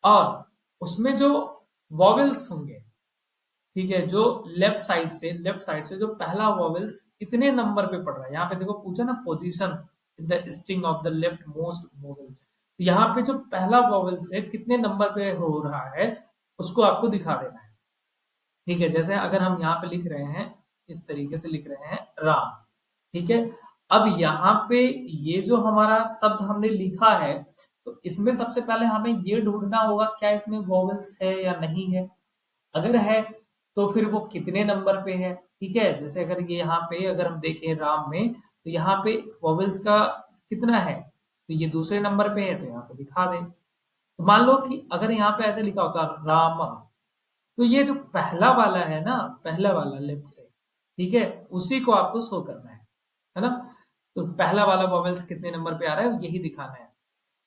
और उसमें जो वॉवेल्स होंगे, ठीक है, जो लेफ्ट साइड से जो पहला वॉवेल्स कितने नंबर पे पड़ रहा है, यहाँ पे देखो पूछा ना, position in the string of the left most vowel. तो यहाँ पे जो पहला वॉवेल्स है कितने नंबर पे हो रहा है उसको आपको दिखा देना है, ठीक है। जैसे अगर हम यहाँ पे लिख रहे हैं, इस तरीके से लिख रहे हैं राम, ठीक है। अब यहाँ पे ये जो हमारा शब्द हमने लिखा है, तो इसमें सबसे पहले हमें ये ढूंढना होगा क्या इसमें वॉवेल्स है या नहीं है। अगर है तो फिर वो कितने नंबर पे है, ठीक है। जैसे अगर ये यहाँ पे अगर हम देखें राम में, तो यहाँ पे वॉवेल्स का कितना है, तो ये दूसरे नंबर पे है, तो यहाँ पे दिखा दें। तो मान लो कि अगर यहाँ पे ऐसे लिखा होता राम, तो ये जो पहला वाला है ना, पहला वाला लेफ्ट से, ठीक है, उसी को आपको शो करना है ना। तो पहला वाला वॉवेल्स कितने नंबर पे आ रहा है यही दिखाना है।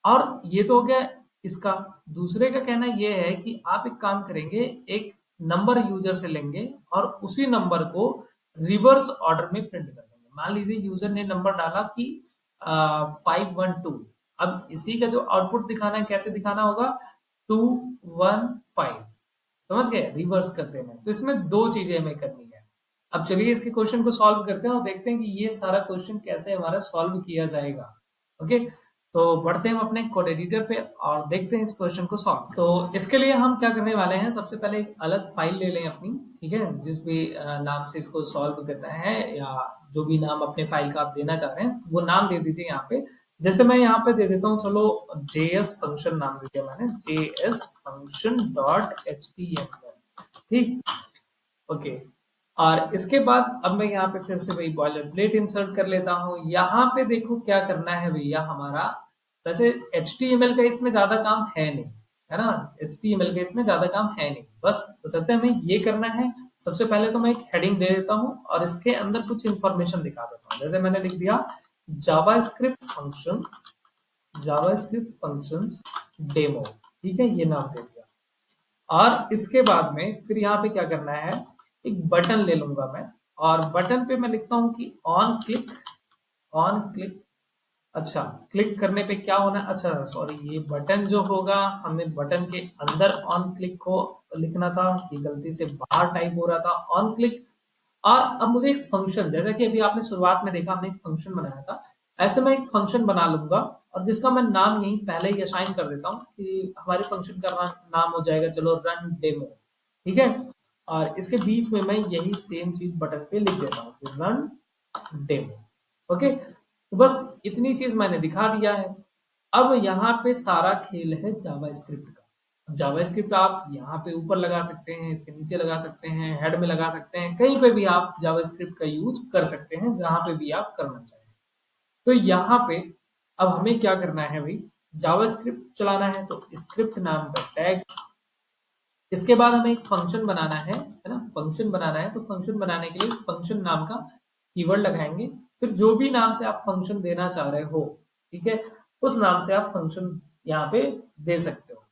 और ये तो हो गया इसका। दूसरे का कहना ये है कि आप एक काम करेंगे, एक नंबर यूजर से लेंगे और उसी नंबर को रिवर्स ऑर्डर में प्रिंट कर देंगे। मान लीजिए यूजर ने नंबर डाला कि 512, अब इसी का जो आउटपुट दिखाना है कैसे दिखाना होगा, 215, समझ गए, रिवर्स कर देना है। तो इसमें दो चीजें हमें करनी है। अब चलिए इसके क्वेश्चन को सॉल्व करते हैं और देखते हैं कि ये सारा क्वेश्चन कैसे हमारा सॉल्व किया जाएगा, ओके। तो बढ़ते हैं हम अपने कोड एडिटर पे और देखते हैं इस क्वेश्चन को सॉल्व। तो इसके लिए हम क्या करने वाले हैं, सबसे पहले एक अलग फाइल ले लें अपनी, ठीक है, जिस भी नाम से इसको सॉल्व करना है, या जो भी नाम अपने फाइल का आप देना चाह रहे हैं वो नाम दे दीजिए यहाँ पे। जैसे मैं यहाँ पे दे देता हूँ, चलो JS फंक्शन नाम दे दिया मैंने, JS फंक्शन डॉट HTML, ठीक, ओके। और इसके बाद अब मैं यहाँ पे फिर से वही बॉयलर प्लेट इंसर्ट कर लेता हूँ। यहाँ पे देखो क्या करना है भैया हमारा, वैसे HTML का इसमें ज्यादा काम है नहीं, है ना। HTML का इसमें ज्यादा काम है नहीं, बस बसते हमें ये करना है। सबसे पहले तो मैं एक हेडिंग दे देता हूँ और इसके अंदर कुछ इंफॉर्मेशन दिखा देता हूँ। जैसे मैंने लिख दिया JavaScript function, JavaScript functions demo, ठीक है, ये नाम दे दिया। और इसके बाद में फिर यहाँ पे क्या करना है, एक बटन ले लूंगा मैं, और बटन पे मैं लिखता हूँ कि ऑन क्लिक, ऑन क्लिक, अच्छा क्लिक करने पे क्या होना है, अच्छा सॉरी, ये बटन जो होगा हमें बटन के अंदर ऑन क्लिक को लिखना था, ये गलती से बाहर टाइप हो रहा था ऑन क्लिक। और अब मुझे एक फंक्शन, जैसा कि अभी आपने शुरुआत में देखा हमने एक फंक्शन बनाया था, ऐसे मैं एक फंक्शन बना लूंगा और जिसका मैं नाम यहीं पहले ही असाइन कर देता हूँ कि हमारे फंक्शन का नाम हो जाएगा चलो रन डेमो, ठीक है। और इसके बीच में मैं यही सेम चीज बटन पे लिख देता हूँ रन डेमो, ओके। तो बस इतनी चीज मैंने दिखा दिया है। अब यहाँ पे सारा खेल है जावास्क्रिप्ट का। जावास्क्रिप्ट आप यहाँ पे ऊपर लगा सकते हैं, इसके नीचे लगा सकते हैं, हेड में लगा सकते हैं, कहीं पे भी आप जावास्क्रिप्ट का यूज कर सकते हैं जहां पे भी आप करना चाहें। तो यहाँ पे अब हमें क्या करना है भाई, जावास्क्रिप्ट चलाना है, तो स्क्रिप्ट नाम का टैग, इसके बाद हमें एक फंक्शन बनाना है ना, फंक्शन बनाना है, तो फंक्शन बनाने के लिए फंक्शन नाम का कीवर्ड लगाएंगे, फिर जो भी नाम से आप फंक्शन देना चाह रहे हो, ठीक है, उस नाम से आप फंक्शन यहाँ पे दे सकते हो।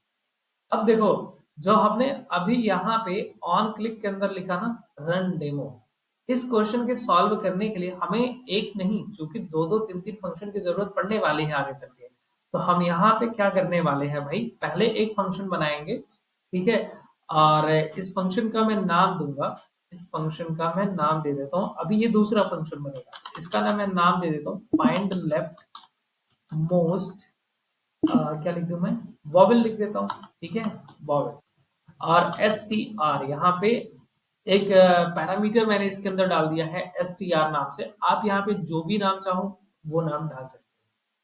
अब देखो, जो हमने अभी यहाँ पे ऑन क्लिक के अंदर लिखा ना, रन डेमो, इस क्वेश्चन के सॉल्व करने के लिए हमें एक नहीं, चूंकि दो दो तीन तीन फंक्शन की जरूरत पड़ने वाली है आगे चल के, तो हम यहाँ पे क्या करने वाले हैं भाई, पहले एक फंक्शन बनाएंगे, ठीक है, और इस फंक्शन का मैं नाम दूंगा, इस फंक्शन का मैं नाम दे देता हूँ, अभी ये दूसरा फंक्शन बनेगा, इसका ना मैं नाम दे देता हूँ फाइंड लेफ्ट मोस्ट, क्या लिख दूं मैं, वॉवेल लिख देता हूँ, ठीक है, वॉवेल, और एस टी आर, यहाँ पे एक पैरामीटर मैंने इसके अंदर डाल दिया है एस टी आर नाम से, आप यहाँ पे जो भी नाम चाहो वो नाम डाल सकते हैं,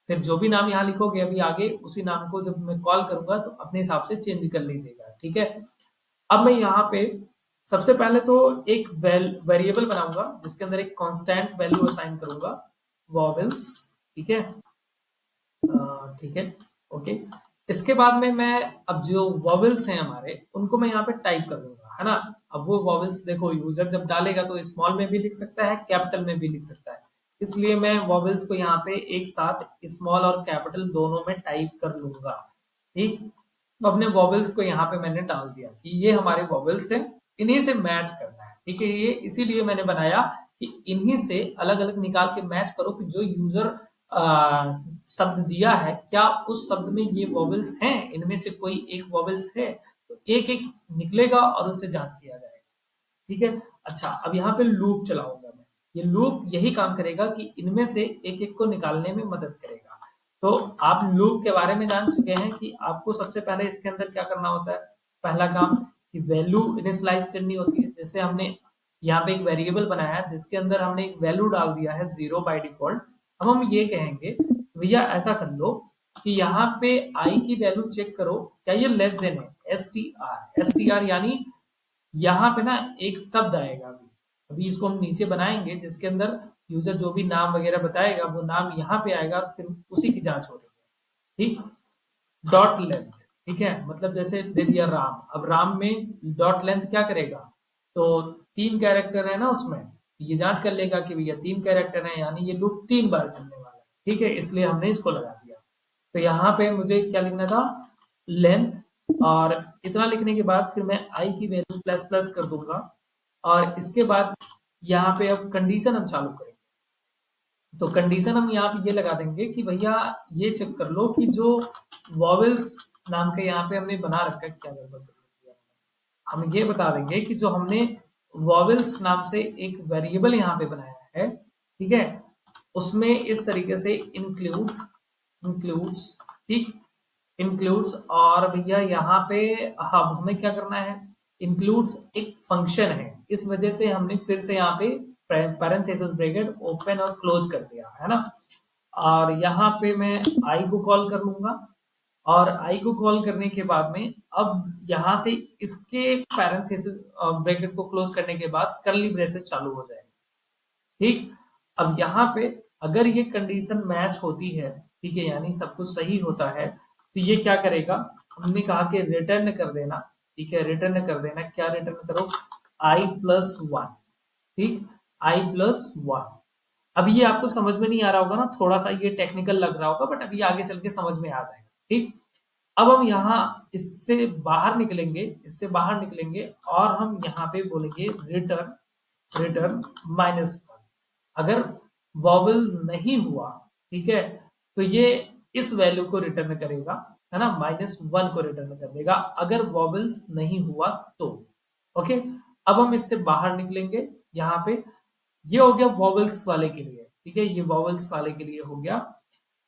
फिर जो भी नाम यहाँ लिखोगे अभी आगे, उसी नाम को जब मैं कॉल करूंगा तो अपने हिसाब से चेंज कर लीजिएगा, ठीक है। अब मैं यहाँ पे सबसे पहले तो एक वेरिएबल बनाऊंगा जिसके अंदर एक कांस्टेंट वैल्यू असाइन करूंगा, वॉवेल्स, ठीक है, ठीक है, ओके। इसके बाद में मैं अब जो वॉवेल्स हैं हमारे, उनको मैं यहाँ पे टाइप कर दूंगा, है ना। अब वो वॉवेल्स देखो, यूजर जब डालेगा तो स्मॉल में भी लिख सकता है, कैपिटल में भी लिख सकता है, इसलिए मैं वॉवेल्स को यहाँ पे एक साथ स्मॉल और कैपिटल दोनों में टाइप कर लूंगा, ठीक। तो अपने वॉवेल्स को यहाँ पे मैंने डाल दिया कि ये हमारे वॉवेल्स हैं, इन्हीं से मैच करना है, ठीक है, ये इसीलिए मैंने बनाया कि इन्हीं से अलग अलग निकाल के मैच करो कि जो यूजर शब्द दिया है, क्या उस शब्द में ये वॉवेल्स हैं, इनमें से कोई एक वॉवेल्स है, तो एक एक निकलेगा और उससे जांच किया जाएगा, ठीक है। अच्छा, अब यहाँ पे लूप चलाऊंगा मैं, ये लूप यही काम करेगा कि इनमें से एक एक को निकालने में मदद करेगा। तो आप लूप के बारे में जान चुके हैं कि आपको सबसे पहले इसके अंदर क्या करना होता है, पहला काम कि वैल्यू इनिशियलाइज करनी होती है, जैसे हमने यहाँ पे एक वेरिएबल बनाया है जिसके अंदर हमने एक वैल्यू डाल दिया है 0 बाय डिफॉल्ट। अब हम ये कहेंगे भैया ऐसा कर लो कि यहाँ पे आई की वैल्यू चेक करो, क्या ये लेस देन है, एस टी आर यानी यहाँ पे ना एक शब्द आएगा, अभी अभी इसको हम नीचे बनाएंगे जिसके अंदर यूजर जो भी नाम वगैरह बताएगा वो नाम यहाँ पे आएगा और फिर उसी की जांच हो रही है, ठीक। डॉट लेंथ, ठीक है, मतलब जैसे दे दिया राम, अब राम में डॉट लेंथ क्या करेगा, तो 3 कैरेक्टर है ना उसमें, ये जांच कर लेगा कि भैया 3 कैरेक्टर है, यानी ये लूप 3 बार चलने वाला है, ठीक है, इसलिए हमने इसको लगा दिया। तो यहाँ पे मुझे क्या लिखना था, लेंथ, और इतना लिखने के बाद फिर मैं आई की वैल्यू प्लस प्लस कर दूंगा, और इसके बाद यहाँ पे अब कंडीशन हम चालू करेंगे, तो कंडीशन हम यहाँ पे ये लगा देंगे कि भैया ये चेक कर लो कि जो वॉवेल्स नाम के यहाँ पे हमने बना रखा है, क्या गड़बड़ कर दिया, हम ये बता देंगे कि जो हमने वॉवेल्स नाम से एक वेरिएबल यहाँ पे बनाया है, ठीक है, उसमें इस तरीके से इंक्लूड्स, ठीक, इंक्लूड्स, और भैया यहाँ पे हम हमें क्या करना है, इंक्लूड्स एक फंक्शन है, इस वजह से हमने फिर से यहाँ पे पैरेंथेसिस ब्रैकेट ओपन और क्लोज कर दिया है ना। और यहाँ पे मैं आई को कॉल कर लूंगा, और आई को कॉल करने के बाद में अब यहाँ से इसके पैरेंथेसिस ब्रैकेट को क्लोज करने के बाद कर्ली ब्रेसेस चालू हो जाएगा, ठीक। अब यहाँ पे अगर ये कंडीशन मैच होती है, ठीक है, यानी सब कुछ सही होता है, तो ये क्या करेगा, हमने कहा कि रिटर्न कर देना, ठीक है, रिटर्न कर देना, क्या रिटर्न करो, i+1, ठीक, i+1। अभी ये आपको समझ में नहीं आ रहा होगा ना, थोड़ा सा ये टेक्निकल लग रहा होगा, बट अभी आगे चल के समझ में आ जाएगा, ठीक। अब हम यहाँ इससे बाहर निकलेंगे, इससे बाहर निकलेंगे, और हम यहाँ पे बोलेंगे रिटर्न, रिटर्न -1। अगर वॉवल नहीं हुआ, ठीक है, तो ये इस वैल्यू को रिटर्न करेगा, है ना, -1 को रिटर्न कर देगा अगर वॉवल्स नहीं हुआ तो, ओके। अब हम इससे बाहर निकलेंगे, यहाँ पे ये हो गया वॉवल्स वाले के लिए, ठीक है, ये वॉवल्स वाले के लिए हो गया,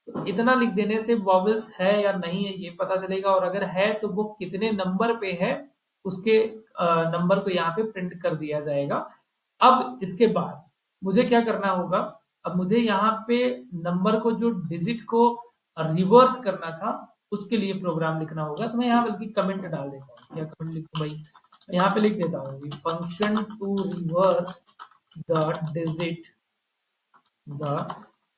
तो इतना लिख देने से वॉवल्स है या नहीं है ये पता चलेगा, और अगर है तो वो कितने नंबर पे है, उसके नंबर को यहाँ पे प्रिंट कर दिया जाएगा। अब इसके बाद मुझे क्या करना होगा, अब मुझे यहाँ पे नंबर को, जो डिजिट को रिवर्स करना था, उसके लिए प्रोग्राम लिखना होगा, तो मैं यहाँ बल्कि कमेंट डाल देता हूँ, क्या कमेंट लिखूं भाई, यहाँ पे लिख देता हूँ function to reverse the digit, the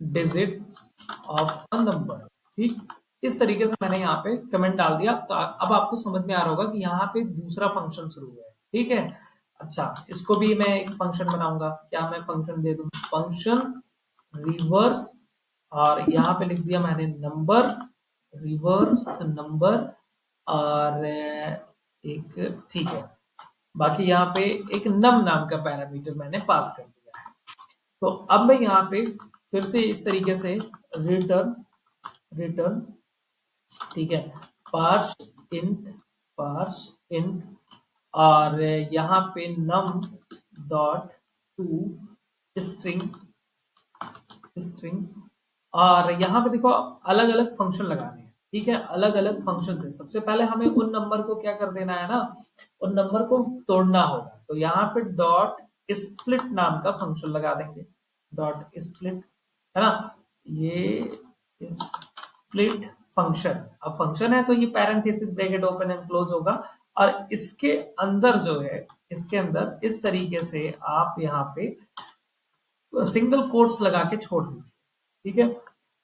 digits of a number. ठीक, इस तरीके से मैंने यहाँ पे कमेंट डाल दिया। तो अब आपको समझ में आ रहा होगा कि यहाँ पे दूसरा फंक्शन शुरू हुआ है। ठीक है, अच्छा, इसको भी मैं एक फंक्शन बनाऊंगा। क्या मैं फंक्शन दे दूं? फंक्शन रिवर्स, और यहाँ पे लिख दिया मैंने नंबर, रिवर्स नंबर, और एक, ठीक है, बाकी यहाँ पे एक नम नाम का पैरामीटर मैंने पास कर दिया है। तो अब मैं यहाँ पे फिर से इस तरीके से रिटर्न रिटर्न, ठीक है, पार्स इंट, पार्स इंट, और यहाँ पे num dot to string, string, और यहाँ पे देखो अलग अलग फंक्शन लगाने हैं। ठीक है, अलग अलग फंक्शन से सबसे पहले हमें उन नंबर को क्या कर देना है ना, उन नंबर को तोड़ना होगा। तो यहाँ पे डॉट स्प्लिट नाम का फंक्शन लगा देंगे, डॉट स्प्लिट, है ना, ये स्प्लिट फंक्शन। अब फंक्शन है तो ये parenthesis bracket open and close होगा, और इसके अंदर जो है, इसके अंदर इस तरीके से आप यहाँ पे सिंगल कोट्स लगा के छोड़ दीजिए। ठीक है,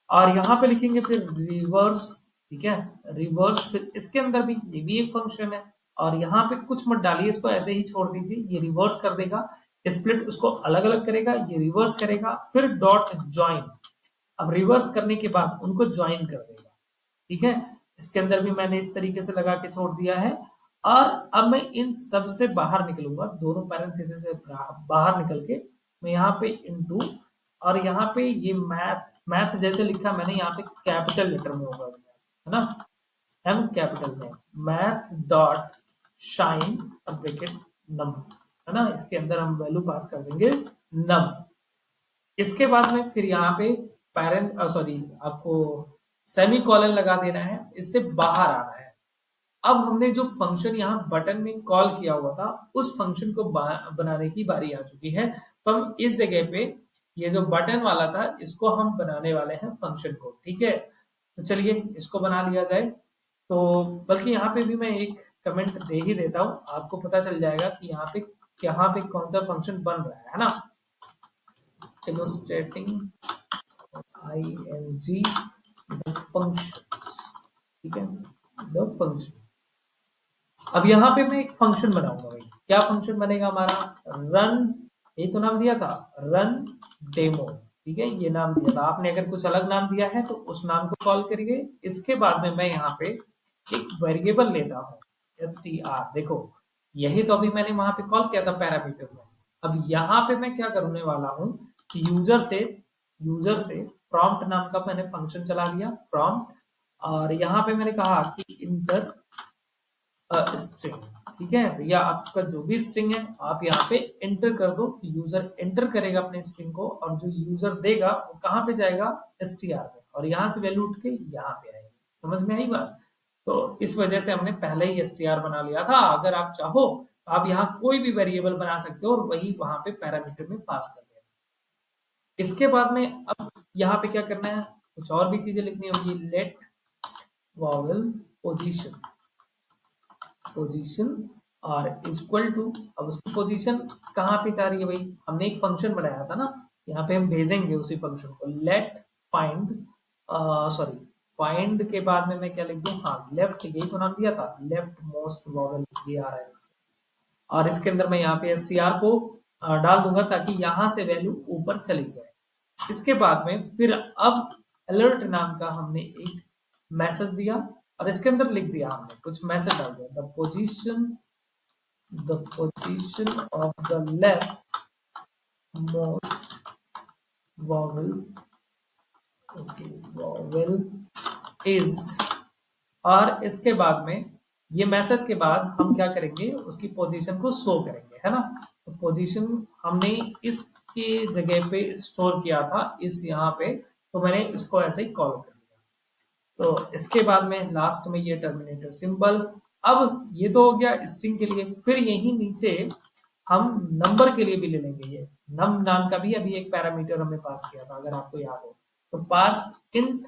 और यहाँ पे लिखेंगे फिर रिवर्स। ठीक है, रिवर्स, फिर इसके अंदर भी ये भी एक फंक्शन है, और यहाँ पे कुछ मत डालिए, इसको ऐसे ही छोड़ दीजिए, ये रिवर्स कर देगा। स्प्लिट उसको अलग अलग करेगा, ये रिवर्स करेगा, फिर डॉट ज्वाइन। अब रिवर्स करने के बाद उनको ज्वाइन कर देगा। ठीक है, इसके अंदर भी मैंने इस तरीके से लगा के छोड़ दिया है। और अब मैं इन सब से बाहर निकलूंगा, दोनों पैरेंथेसिस से बाहर निकल के मैं यहाँ पे इनटू, और यहाँ पे ये मैथ, मैथ जैसे लिखा मैंने यहाँ पे कैपिटल लेटर में होगा, है ना, एम कैपिटल में, मैथ डॉट शाइन ब्रैकेट नम, है ना, इसके अंदर हम वैल्यू पास कर देंगे नम। इसके बाद में फिर यहाँ पे पैरेंट, सॉरी, आपको सेमी कॉलन लगा देना है, इससे बाहर आना है। अब हमने जो फंक्शन यहाँ बटन में कॉल किया हुआ था, उस फंक्शन को बनाने की बारी आ चुकी है। तो हम इस जगह पे ये जो बटन वाला था, इसको हम बनाने वाले हैं फंक्शन को। ठीक है, तो चलिए इसको बना लिया जाए। तो बल्कि यहाँ पे भी मैं एक कमेंट दे ही देता हूँ, आपको पता चल जाएगा कि यहाँ पे कौन सा फंक्शन बन रहा है ना। डेमोस्ट्रेटिंग ing द फंक्शन, ठीक है, द फंक्शन। अब यहाँ पे मैं एक फंक्शन बनाऊंगा भाई। क्या फंक्शन बनेगा हमारा? रन, ये तो नाम दिया था, रन डेमो। ठीक है, ये नाम दिया था आपने, अगर कुछ अलग नाम दिया है तो उस नाम को कॉल करिए। इसके बाद में मैं यहाँ पे एक वेरिएबल लेता हूँ, str। देखो, यही तो अभी मैंने वहां पे कॉल किया था पैरामीटर में। अब यहाँ पे मैं क्या करने वाला हूँ कि यूजर से प्रॉम्प्ट नाम का मैंने फंक्शन चला दिया, प्रॉम्प्ट, और यहाँ पे मैंने कहा कि इंटर स्ट्रिंग। ठीक है भैया, आपका जो भी स्ट्रिंग है आप यहाँ पे एंटर कर दो, तो यूजर एंटर करेगा अपने स्ट्रिंग को, और जो यूजर देगा वो कहाँ पे जाएगा? str पे, और यहाँ से वैल्यू उठ के यहाँ पे आएगी। समझ में आई बात? तो इस वजह से हमने पहले ही str बना लिया था। अगर आप चाहो तो आप यहाँ कोई भी वेरिएबल बना सकते हो और वही वहां पे पैरामीटर में पास कर देना। इसके बाद में अब यहाँ पे क्या करना है, कुछ और भी चीजें लिखनी होगी। लेट वॉवेल पोजीशन, पोजीशन और इक्वल टू, अब उसकी पोजीशन कहाँ पे जा रही है भाई? हमने एक फंक्शन बनाया था ना, यहाँ पे हम भेजेंगे उसी फंक्शन को। लेट फाइंड, सॉरी, फाइंड के बाद में मैं क्या लिख दूं? हाँ, लेफ्ट, यही तो नाम दिया था, लेफ्ट मोस्ट वॉवेल, ये आ रहा है। और इसके अंदर मैं यहाँ पे str को डाल दूंगा ताकि यहाँ से वैल्यू ऊपर चली जाए। इसके बाद में फिर अब अलर्ट नाम का हमने एक मैसेज दिया, और इसके अंदर लिख दिया हमने कुछ मैसेज डाल दिया, the position of the left most vowel, okay, vowel is. और इसके बाद में ये मैसेज के बाद हम क्या करेंगे, उसकी पोजीशन को शो करेंगे, है ना। तो पोजीशन हमने इसके जगह पे स्टोर किया था, इस यहाँ पे, तो मैंने इसको ऐसे ही कॉल कर दिया। तो इसके बाद में लास्ट में ये टर्मिनेटर सिंबल। अब ये तो हो गया स्ट्रिंग के लिए, फिर यही नीचे हम नंबर के लिए भी ले लेंगे। ये नम नाम का भी अभी एक पैरामीटर हमने पास किया था, अगर आपको याद हो। तो पास इंट,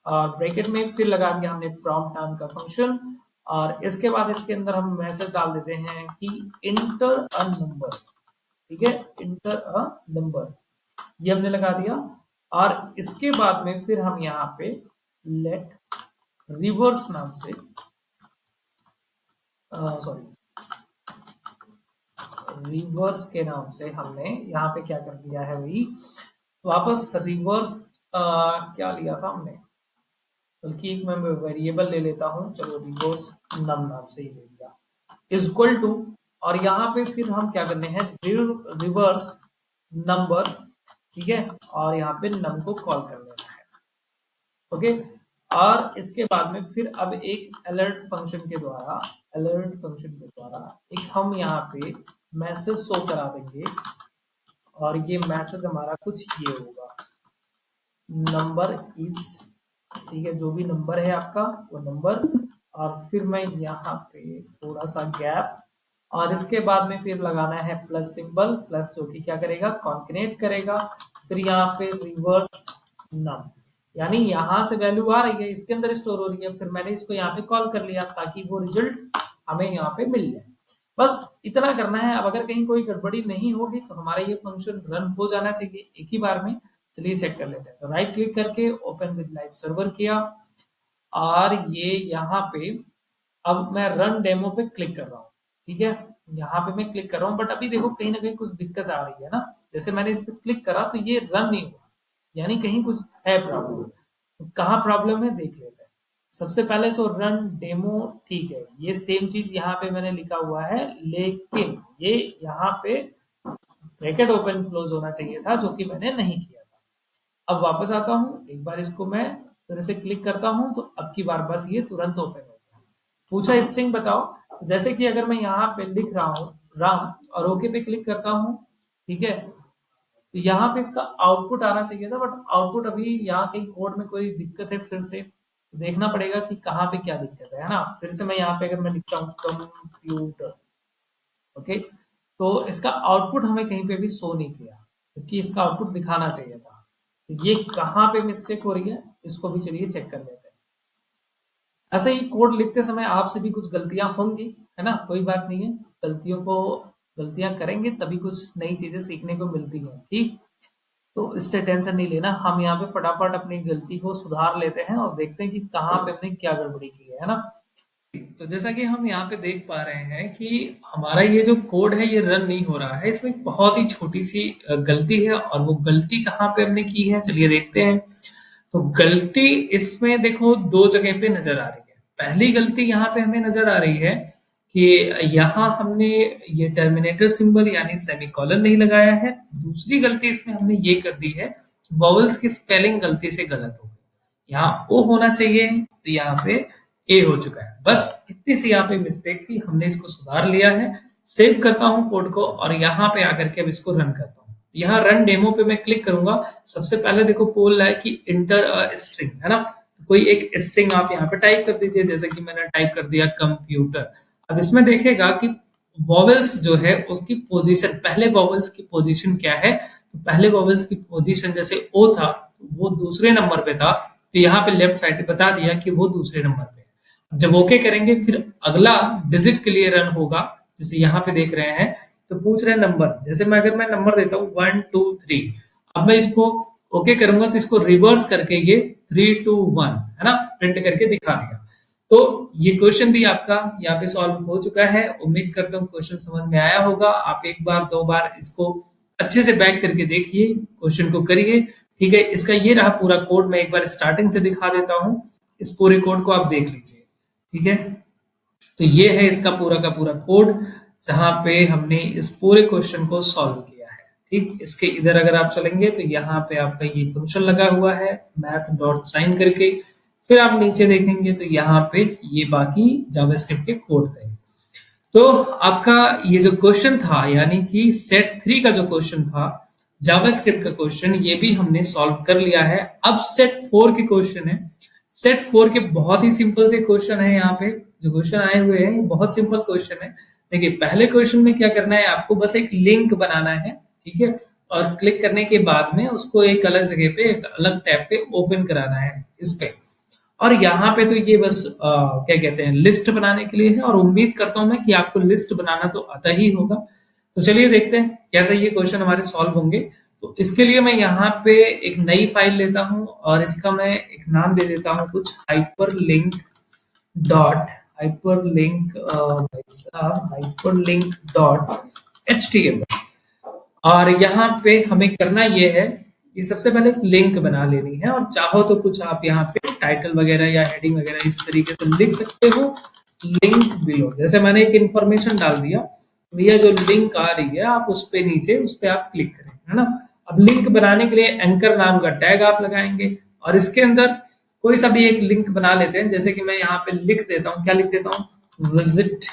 और ब्रैकेट में फिर लगा दिया हमने प्रॉम्प्ट नाम का फंक्शन, और इसके बाद इसके अंदर हम मैसेज डाल देते हैं कि इंटर अ नंबर। ठीक है, इंटर अ नंबर, ये हमने लगा दिया। और इसके बाद में फिर हम यहाँ पे लेट रिवर्स नाम से, सॉरी, रिवर्स के नाम से हमने यहाँ पे क्या कर दिया है वही वापस रिवर्स, क्या लिया था हमने, बल्कि एक मैं वेरिएबल ले लेता हूँ, चलो रिवर्स नम नाम से ही ले लिया, इज इक्वल टू, और यहाँ पे फिर हम क्या करने हैं, रिवर्स नंबर, ठीक है, और यहाँ पे नम को कॉल कर लेना है, ओके। और इसके बाद में फिर अब एक अलर्ट फंक्शन के द्वारा, एक हम यहाँ पे मैसेज शो करा देंगे, और ये मैसेज हमारा कुछ ये होगा, नंबर इज, ठीक है, जो भी नंबर है आपका वो नंबर, और फिर मैं यहाँ पे थोड़ा सा गैप, और इसके बाद में फिर लगाना है प्लस सिंबल, प्लस जो कि क्या करेगा, कॉन्केनेट करेगा, फिर यहाँ पे रिवर्स नम, यानी यहाँ से वैल्यू आ रही है, इसके अंदर स्टोर हो रही है, फिर मैंने इसको यहाँ पे कॉल कर लिया ताकि वो रिजल्ट हमें यहाँ पे मिल जाए। बस इतना करना है। अब अगर कहीं कोई गड़बड़ी नहीं होगी तो हमारा ये फंक्शन रन हो जाना चाहिए एक ही बार में। चलिए चेक कर लेते हैं। तो राइट क्लिक करके ओपन विद लाइव सर्वर किया, और ये यहाँ पे अब मैं रन डेमो पे क्लिक कर रहा हूँ, ठीक है, यहाँ पे मैं क्लिक कर रहा हूँ, बट अभी देखो कहीं ना कहीं कुछ दिक्कत आ रही है ना, जैसे मैंने इस पे क्लिक करा तो ये रन नहीं हुआ, यानी कहीं कुछ है प्रॉब्लम। तो कहाँ प्रॉब्लम है देख लेते हैं। सबसे पहले तो रन डेमो, ठीक है, ये सेम चीज यहाँ पे मैंने लिखा हुआ है, लेकिन ये यहाँ पे ब्रैकेट ओपन क्लोज होना चाहिए था, जो कि मैंने नहीं किया था। अब वापस आता हूँ, एक बार इसको मैं फिर से क्लिक करता हूँ, तो अब की बार बस ये तुरंत ओपन हो गया। पूछा स्ट्रिंग बताओ, तो जैसे कि अगर मैं यहाँ पे लिख रहा हूँ राम और ओके पे क्लिक करता हूँ, ठीक है, तो यहाँ पे इसका आउटपुट आना चाहिए था, बट आउटपुट अभी यहाँ के कोड में कोई दिक्कत है, फिर से देखना पड़ेगा कि कहाँ पे क्या दिक्कत है ना। फिर से मैं यहाँ पे अगर मैं लिखता हूँ कंप्यूटर, ओके, तो इसका आउटपुट हमें कहीं पे भी शो नहीं किया, क्योंकि इसका आउटपुट दिखाना चाहिए था। तो ये कहाँ पे मिस्टेक हो रही है, इसको भी चलिए चेक कर लेते हैं। ऐसे ही कोड लिखते समय आपसे भी कुछ गलतियां होंगी, है ना, कोई बात नहीं है, गलतियां करेंगे तभी कुछ नई चीजें सीखने को मिलती हैं, ठीक। तो इससे टेंशन नहीं लेना, हम यहाँ पे फटाफट अपनी गलती को सुधार लेते हैं और देखते हैं कि कहाँ पे हमने क्या गड़बड़ी की है ना। तो जैसा कि हम यहाँ पे देख पा रहे हैं कि हमारा ये जो कोड है ये रन नहीं हो रहा है, इसमें एक बहुत ही छोटी सी गलती है, और वो गलती कहाँ पे हमने की है चलिए देखते हैं। तो गलती इसमें देखो दो जगह पे नजर आ रही है। पहली गलती यहाँ पे हमें नजर आ रही है कि यहाँ हमने ये टर्मिनेटर सिंबल यानी सेमीकोलन नहीं लगाया है। दूसरी गलती इसमें हमने ये कर दी है कि वॉवल्स की स्पेलिंग गलती से गलत हो गई, यहाँ ओ होना चाहिए तो यहाँ पे ए हो चुका है। बस इतनी सी यहाँ पे मिस्टेक थी, हमने इसको सुधार लिया है। सेव करता हूँ कोड को और यहाँ पे आकर के अब इसको रन करता हूँ। यहाँ रन डेमो पे मैं क्लिक करूंगा। सबसे पहले देखो बोल रहा है कि इंटर स्ट्रिंग, है ना, कोई एक स्ट्रिंग आप यहाँ पे टाइप कर दीजिए, जैसे कि मैंने टाइप कर दिया कंप्यूटर। अब इसमें देखेगा कि वॉवेल्स जो है उसकी पोजीशन, पहले वॉवेल्स की पोजीशन क्या है। तो पहले वॉवेल्स की पोजीशन जैसे ओ था वो दूसरे नंबर पे था, तो यहाँ पे लेफ्ट साइड से बता दिया कि वो दूसरे नंबर पे है। जब ओके करेंगे फिर अगला डिजिट के लिए रन होगा, जैसे यहाँ पे देख रहे हैं। तो पूछ रहे हैं नंबर, जैसे मैं अगर मैं नंबर देता हूँ 1 2 3, अब मैं इसको ओके करूंगा तो इसको रिवर्स करके ये 3 2 1, है ना, प्रिंट करके दिखा दिया। तो ये क्वेश्चन भी आपका यहाँ पे सॉल्व हो चुका है। उम्मीद करता हूँ क्वेश्चन समझ में आया होगा। आप एक बार दो बार इसको अच्छे से बैक करके देखिए, क्वेश्चन को करिए, ठीक है। इसका ये रहा पूरा कोड, मैं एक बार स्टार्टिंग से दिखा देता हूँ। इस पूरे कोड को आप देख लीजिए, ठीक है। तो ये है इसका पूरा का पूरा कोड, जहां पे हमने इस पूरे क्वेश्चन को सॉल्व किया है, ठीक। इसके इधर अगर आप चलेंगे तो यहाँ पे आपका ये फंक्शन लगा हुआ है मैथ डॉट साइन करके। फिर आप नीचे देखेंगे तो यहाँ पे ये बाकी जावास्क्रिप्ट के कोड थे। तो आपका ये जो क्वेश्चन था यानी कि सेट 3 का जो क्वेश्चन था जावास्क्रिप्ट का क्वेश्चन, ये भी हमने सॉल्व कर लिया है। अब सेट 4 के क्वेश्चन है। सेट 4 के बहुत ही सिंपल से क्वेश्चन है। यहाँ पे जो क्वेश्चन आए हुए हैं बहुत सिंपल क्वेश्चन है। देखिए पहले क्वेश्चन में क्या करना है, आपको बस एक लिंक बनाना है, ठीक है, और क्लिक करने के बाद में उसको एक अलग जगह पे, एक अलग टैब पे ओपन कराना है इस पे। और यहाँ पे तो ये बस क्या कहते हैं, लिस्ट बनाने के लिए है, और उम्मीद करता हूं मैं कि आपको लिस्ट बनाना तो आता ही होगा। तो चलिए देखते हैं कैसे ये क्वेश्चन हमारे सॉल्व होंगे। तो इसके लिए मैं यहाँ पे एक नई फाइल लेता हूँ और इसका मैं एक नाम दे देता हूँ कुछ hyperlink dot hyperlink hyperlink dot HTML। और यहाँ पे हमें करना ये है कि सबसे पहले एक लिंक बना लेनी है और चाहो तो कुछ आप यहाँ पे टाइटल वगैरह या हेडिंग वगैरह इस तरीके से लिख सकते हो। लिंक बिलो, जैसे मैंने एक इंफॉर्मेशन डाल दिया, भैया जो लिंक आ रही है आप उस पे नीचे उस पे आप क्लिक करें, है ना। अब लिंक बनाने के लिए एंकर नाम का टैग आप लगाएंगे और इसके अंदर कोई सा भी एक लिंक बना लेते हैं। जैसे कि मैं यहाँ पे लिख देता हूँ, क्या लिख देता हूँ, विजिट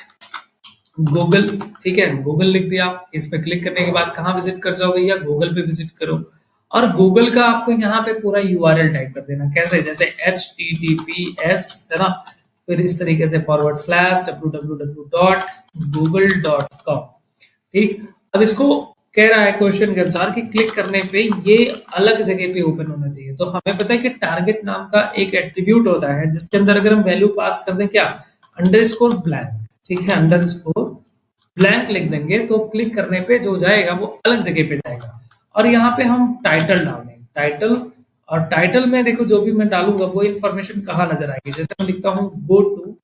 गूगल। ठीक है, गूगल लिख दिया। इस पे क्लिक करने के बाद कहाँ विजिट कर जाओ भैया, गूगल पे विजिट करो। और गूगल का आपको यहाँ पे पूरा यूआरएल टाइप कर देना। कैसे, जैसे HTTPS, है ना, फिर इस तरीके से www.google.com। ठीक, अब इसको कह रहा है क्वेश्चन के अनुसार कि क्लिक करने पे ये अलग जगह पे ओपन होना चाहिए। तो हमें पता है कि टारगेट नाम का एक एट्रीब्यूट होता है जिसके अंदर अगर हम वैल्यू पास कर दें, क्या, अंडरस्कोर ब्लैंक। ठीक है, अंडरस्कोर ब्लैंक लिख देंगे तो क्लिक करने पे जो जाएगा वो अलग जगह पे जाएगा। और यहाँ पे हम टाइटल डाल देंगे, टाइटल। और टाइटल में देखो जो भी मैं डालूंगा वो इन्फॉर्मेशन कहाँ नजर आएगी। जैसे मैं लिखता हूँ गो टू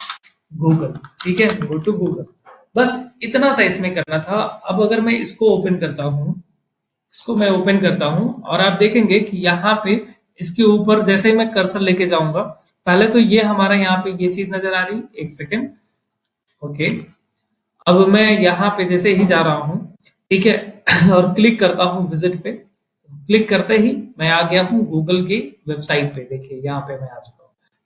गूगल। ठीक है, गो टू गूगल, बस इतना सा इसमें करना था। अब अगर मैं इसको ओपन करता हूँ, इसको मैं ओपन करता हूँ और आप देखेंगे कि यहाँ पे इसके ऊपर जैसे ही मैं कर्सर लेके जाऊंगा, पहले तो ये हमारा यहाँ पे ये चीज नजर आ रही, एक सेकेंड, ओके। अब मैं यहाँ पे जैसे ही जा रहा हूँ, ठीक है, और क्लिक करता हूँ विजिट पे, क्लिक करते ही मैं आ गया हूँ गूगल की वेबसाइट पे। देखिए यहाँ पे मैं आ चुका हूँ।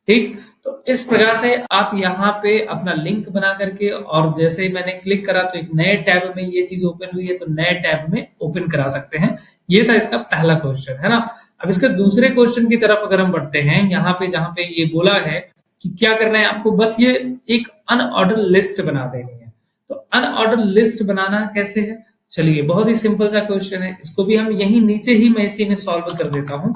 ठीक, तो इस प्रकार से आप यहाँ पे अपना लिंक बना करके, और जैसे ही मैंने क्लिक करा तो एक नए टैब में ये चीज ओपन हुई है, तो नए टैब में ओपन करा सकते हैं। ये था इसका पहला क्वेश्चन, है ना। अब इसके दूसरे क्वेश्चन की तरफ अगर हम बढ़ते हैं, यहाँ पे जहाँ पे ये बोला है कि क्या करना है आपको, बस ये एक अनऑर्डर लिस्ट बना देनी है। तो अनऑर्डर लिस्ट बनाना कैसे है, चलिए, बहुत ही सिंपल सा क्वेश्चन है। इसको भी हम यही नीचे ही मैं इसी में सॉल्व कर देता हूं।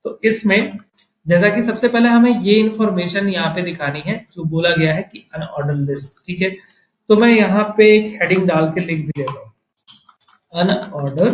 तो इसमें जैसा कि सबसे पहले हमें ये इंफॉर्मेशन यहाँ पे दिखानी है जो बोला गया है कि अनऑर्डर लिस्ट। ठीक है, तो मैं यहाँ पे एक हेडिंग डाल के लिख भी देता हूँ, अनऑर्डर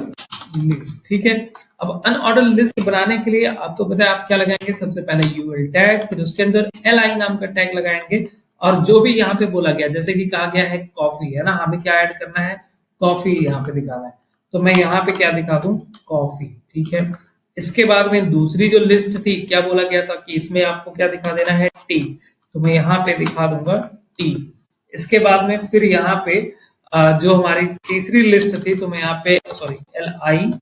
लिस्ट। ठीक है, अब अनऑर्डर लिस्ट बनाने के लिए आपको पता है आप क्या लगाएंगे, सबसे पहले यूएल टैग, फिर उसके अंदर li नाम का टैग लगाएंगे। और जो भी यहाँ पे बोला गया, जैसे कि कहा गया है कॉफी, है ना, हमें क्या ऐड करना है, कॉफी यहाँ पे दिखाना है। तो मैं यहाँ पे क्या दिखा दूं, कॉफी। ठीक है, इसके बाद में दूसरी जो लिस्ट थी, क्या बोला गया था कि इसमें आपको क्या दिखा देना है, टी। तो मैं यहाँ पे दिखा दूंगा टी। इसके बाद में फिर यहाँ पे जो हमारी तीसरी लिस्ट थी, तो मैं यहाँ पे सॉरी LI,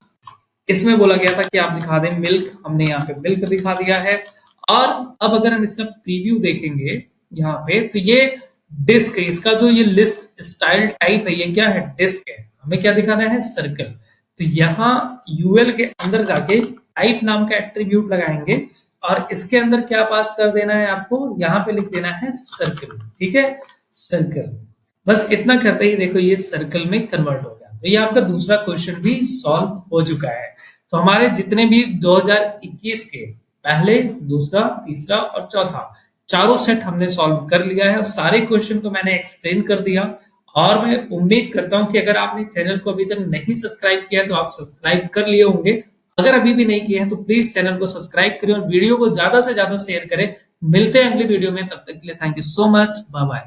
इसमें बोला गया था कि आप दिखा दें मिल्क, हमने यहाँ पे मिल्क दिखा दिया है। और अब अगर हम इसका प्रीव्यू देखेंगे यहाँ पे, तो ये डिस्क, इसका जो ये लिस्ट स्टाइल टाइप है, ये क्या है, डिस्क है। हमें क्या दिखाना है, सर्कल। तो यहाँ यूएल के अंदर जाके टाइप नाम का एट्रीब्यूट लगाएंगे और इसके अंदर क्या पास कर देना है आपको, यहाँ पे लिख देना है सर्कल। ठीक है, सर्कल। बस इतना करते ही देखो ये सर्कल में कन्वर्ट हो गया। तो ये आपका दूसरा क्वेश्चन भी सॉल्व हो चुका है। तो हमारे जितने भी 2021 के पहले, दूसरा, तीसरा और चौथा, चारों सेट हमने सॉल्व कर लिया है। सारे क्वेश्चन को मैंने एक्सप्लेन कर दिया। और मैं उम्मीद करता हूं कि अगर आपने चैनल को अभी तक नहीं सब्सक्राइब किया तो आप सब्सक्राइब कर लिए होंगे। अगर अभी भी नहीं किए हैं तो प्लीज चैनल को सब्सक्राइब करें और वीडियो को ज्यादा से ज्यादा शेयर करें। मिलते हैं अगली वीडियो में, तब तक के लिए thank you so much, bye bye.